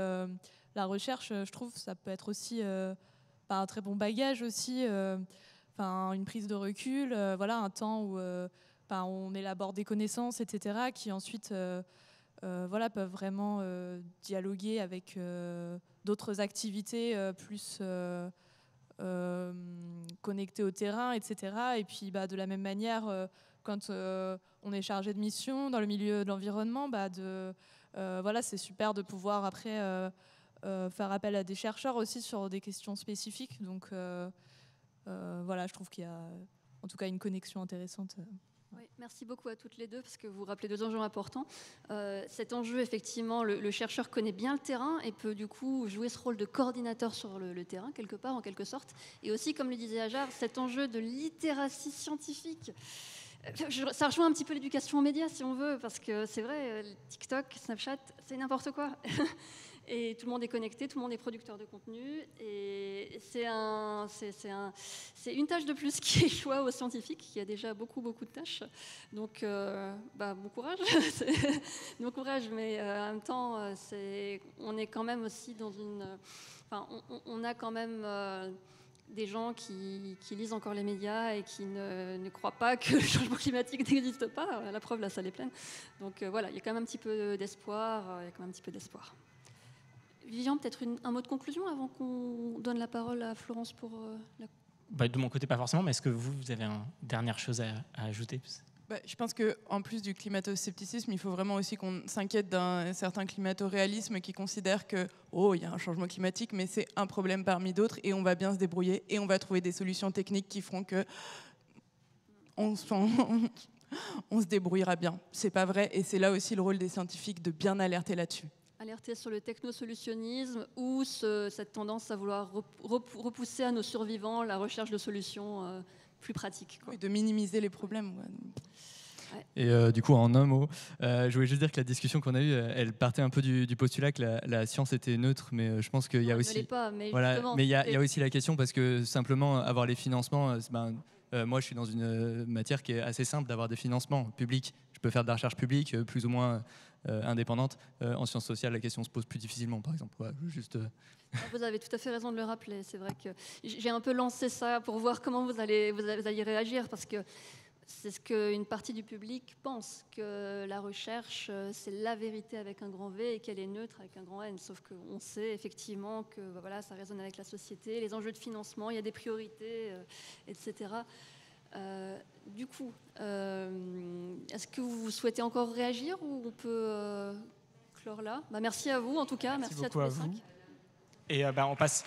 G: la recherche, je trouve, ça peut être aussi un très bon bagage aussi, une prise de recul, un temps où on élabore des connaissances, etc., qui ensuite peuvent vraiment dialoguer avec d'autres activités plus connectées au terrain, etc. Et puis de la même manière, quand on est chargé de mission dans le milieu de l'environnement, c'est super de pouvoir après faire appel à des chercheurs aussi sur des questions spécifiques. Donc je trouve qu'il y a en tout cas une connexion intéressante
B: Oui, merci beaucoup à toutes les deux parce que vous rappelez deux enjeux importants. Cet enjeu, effectivement, le chercheur connaît bien le terrain et peut du coup jouer ce rôle de coordinateur sur le terrain, quelque part, en quelque sorte. Et aussi, comme le disait Ajar, cet enjeu de littératie scientifique. Ça rejoint un petit peu l'éducation aux médias, si on veut, parce que c'est vrai, TikTok, Snapchat, c'est n'importe quoi. Et tout le monde est connecté, tout le monde est producteur de contenu. Et c'est une tâche de plus qui échoue aux scientifiques, qui a déjà beaucoup de tâches. Donc, bon courage. Bon courage, mais en même temps, on est quand même aussi dans une... Enfin, on a quand même... des gens qui lisent encore les médias et qui ne croient pas que le changement climatique n'existe pas. La preuve, la salle est pleine. Donc voilà, il y a quand même un petit peu d'espoir. Vivian, peut-être un mot de conclusion avant qu'on donne la parole à Florence pour
C: De mon côté, pas forcément, mais est-ce que vous avez une dernière chose à ajouter?
H: Je pense qu'en plus du climato-scepticisme, il faut vraiment aussi qu'on s'inquiète d'un certain climato-réalisme qui considère que il y a un changement climatique, mais c'est un problème parmi d'autres et on va bien se débrouiller et on va trouver des solutions techniques qui feront que on se débrouillera bien. C'est pas vrai et c'est là aussi le rôle des scientifiques de bien alerter là-dessus.
B: Alerter sur le technosolutionnisme ou cette tendance à vouloir repousser à nos survivants la recherche de solutions plus pratiques.
H: Oui, de minimiser les problèmes.
B: Ouais.
D: Et du coup, en un mot, je voulais juste dire que la discussion qu'on a eue, elle partait un peu du postulat que la science était neutre, mais je pense qu'il y a aussi...
B: Ne l'est pas, mais
D: voilà, mais il y a aussi la question, parce que simplement avoir les financements... moi, je suis dans une matière qui est assez simple d'avoir des financements publics. Je peux faire de la recherche publique, plus ou moins indépendante. En sciences sociales, la question se pose plus difficilement, par exemple. Ouais, juste...
B: Vous avez tout à fait raison de le rappeler. C'est vrai que j'ai un peu lancé ça pour voir comment vous alliez réagir, parce que c'est ce qu'une partie du public pense, que la recherche, c'est la vérité avec un grand V et qu'elle est neutre avec un grand N. Sauf qu'on sait effectivement que ça résonne avec la société, les enjeux de financement, il y a des priorités, etc. Du coup, est-ce que vous souhaitez encore réagir ou on peut clore là? Merci à vous en tout cas, merci à tous les 5.
C: Et on passe...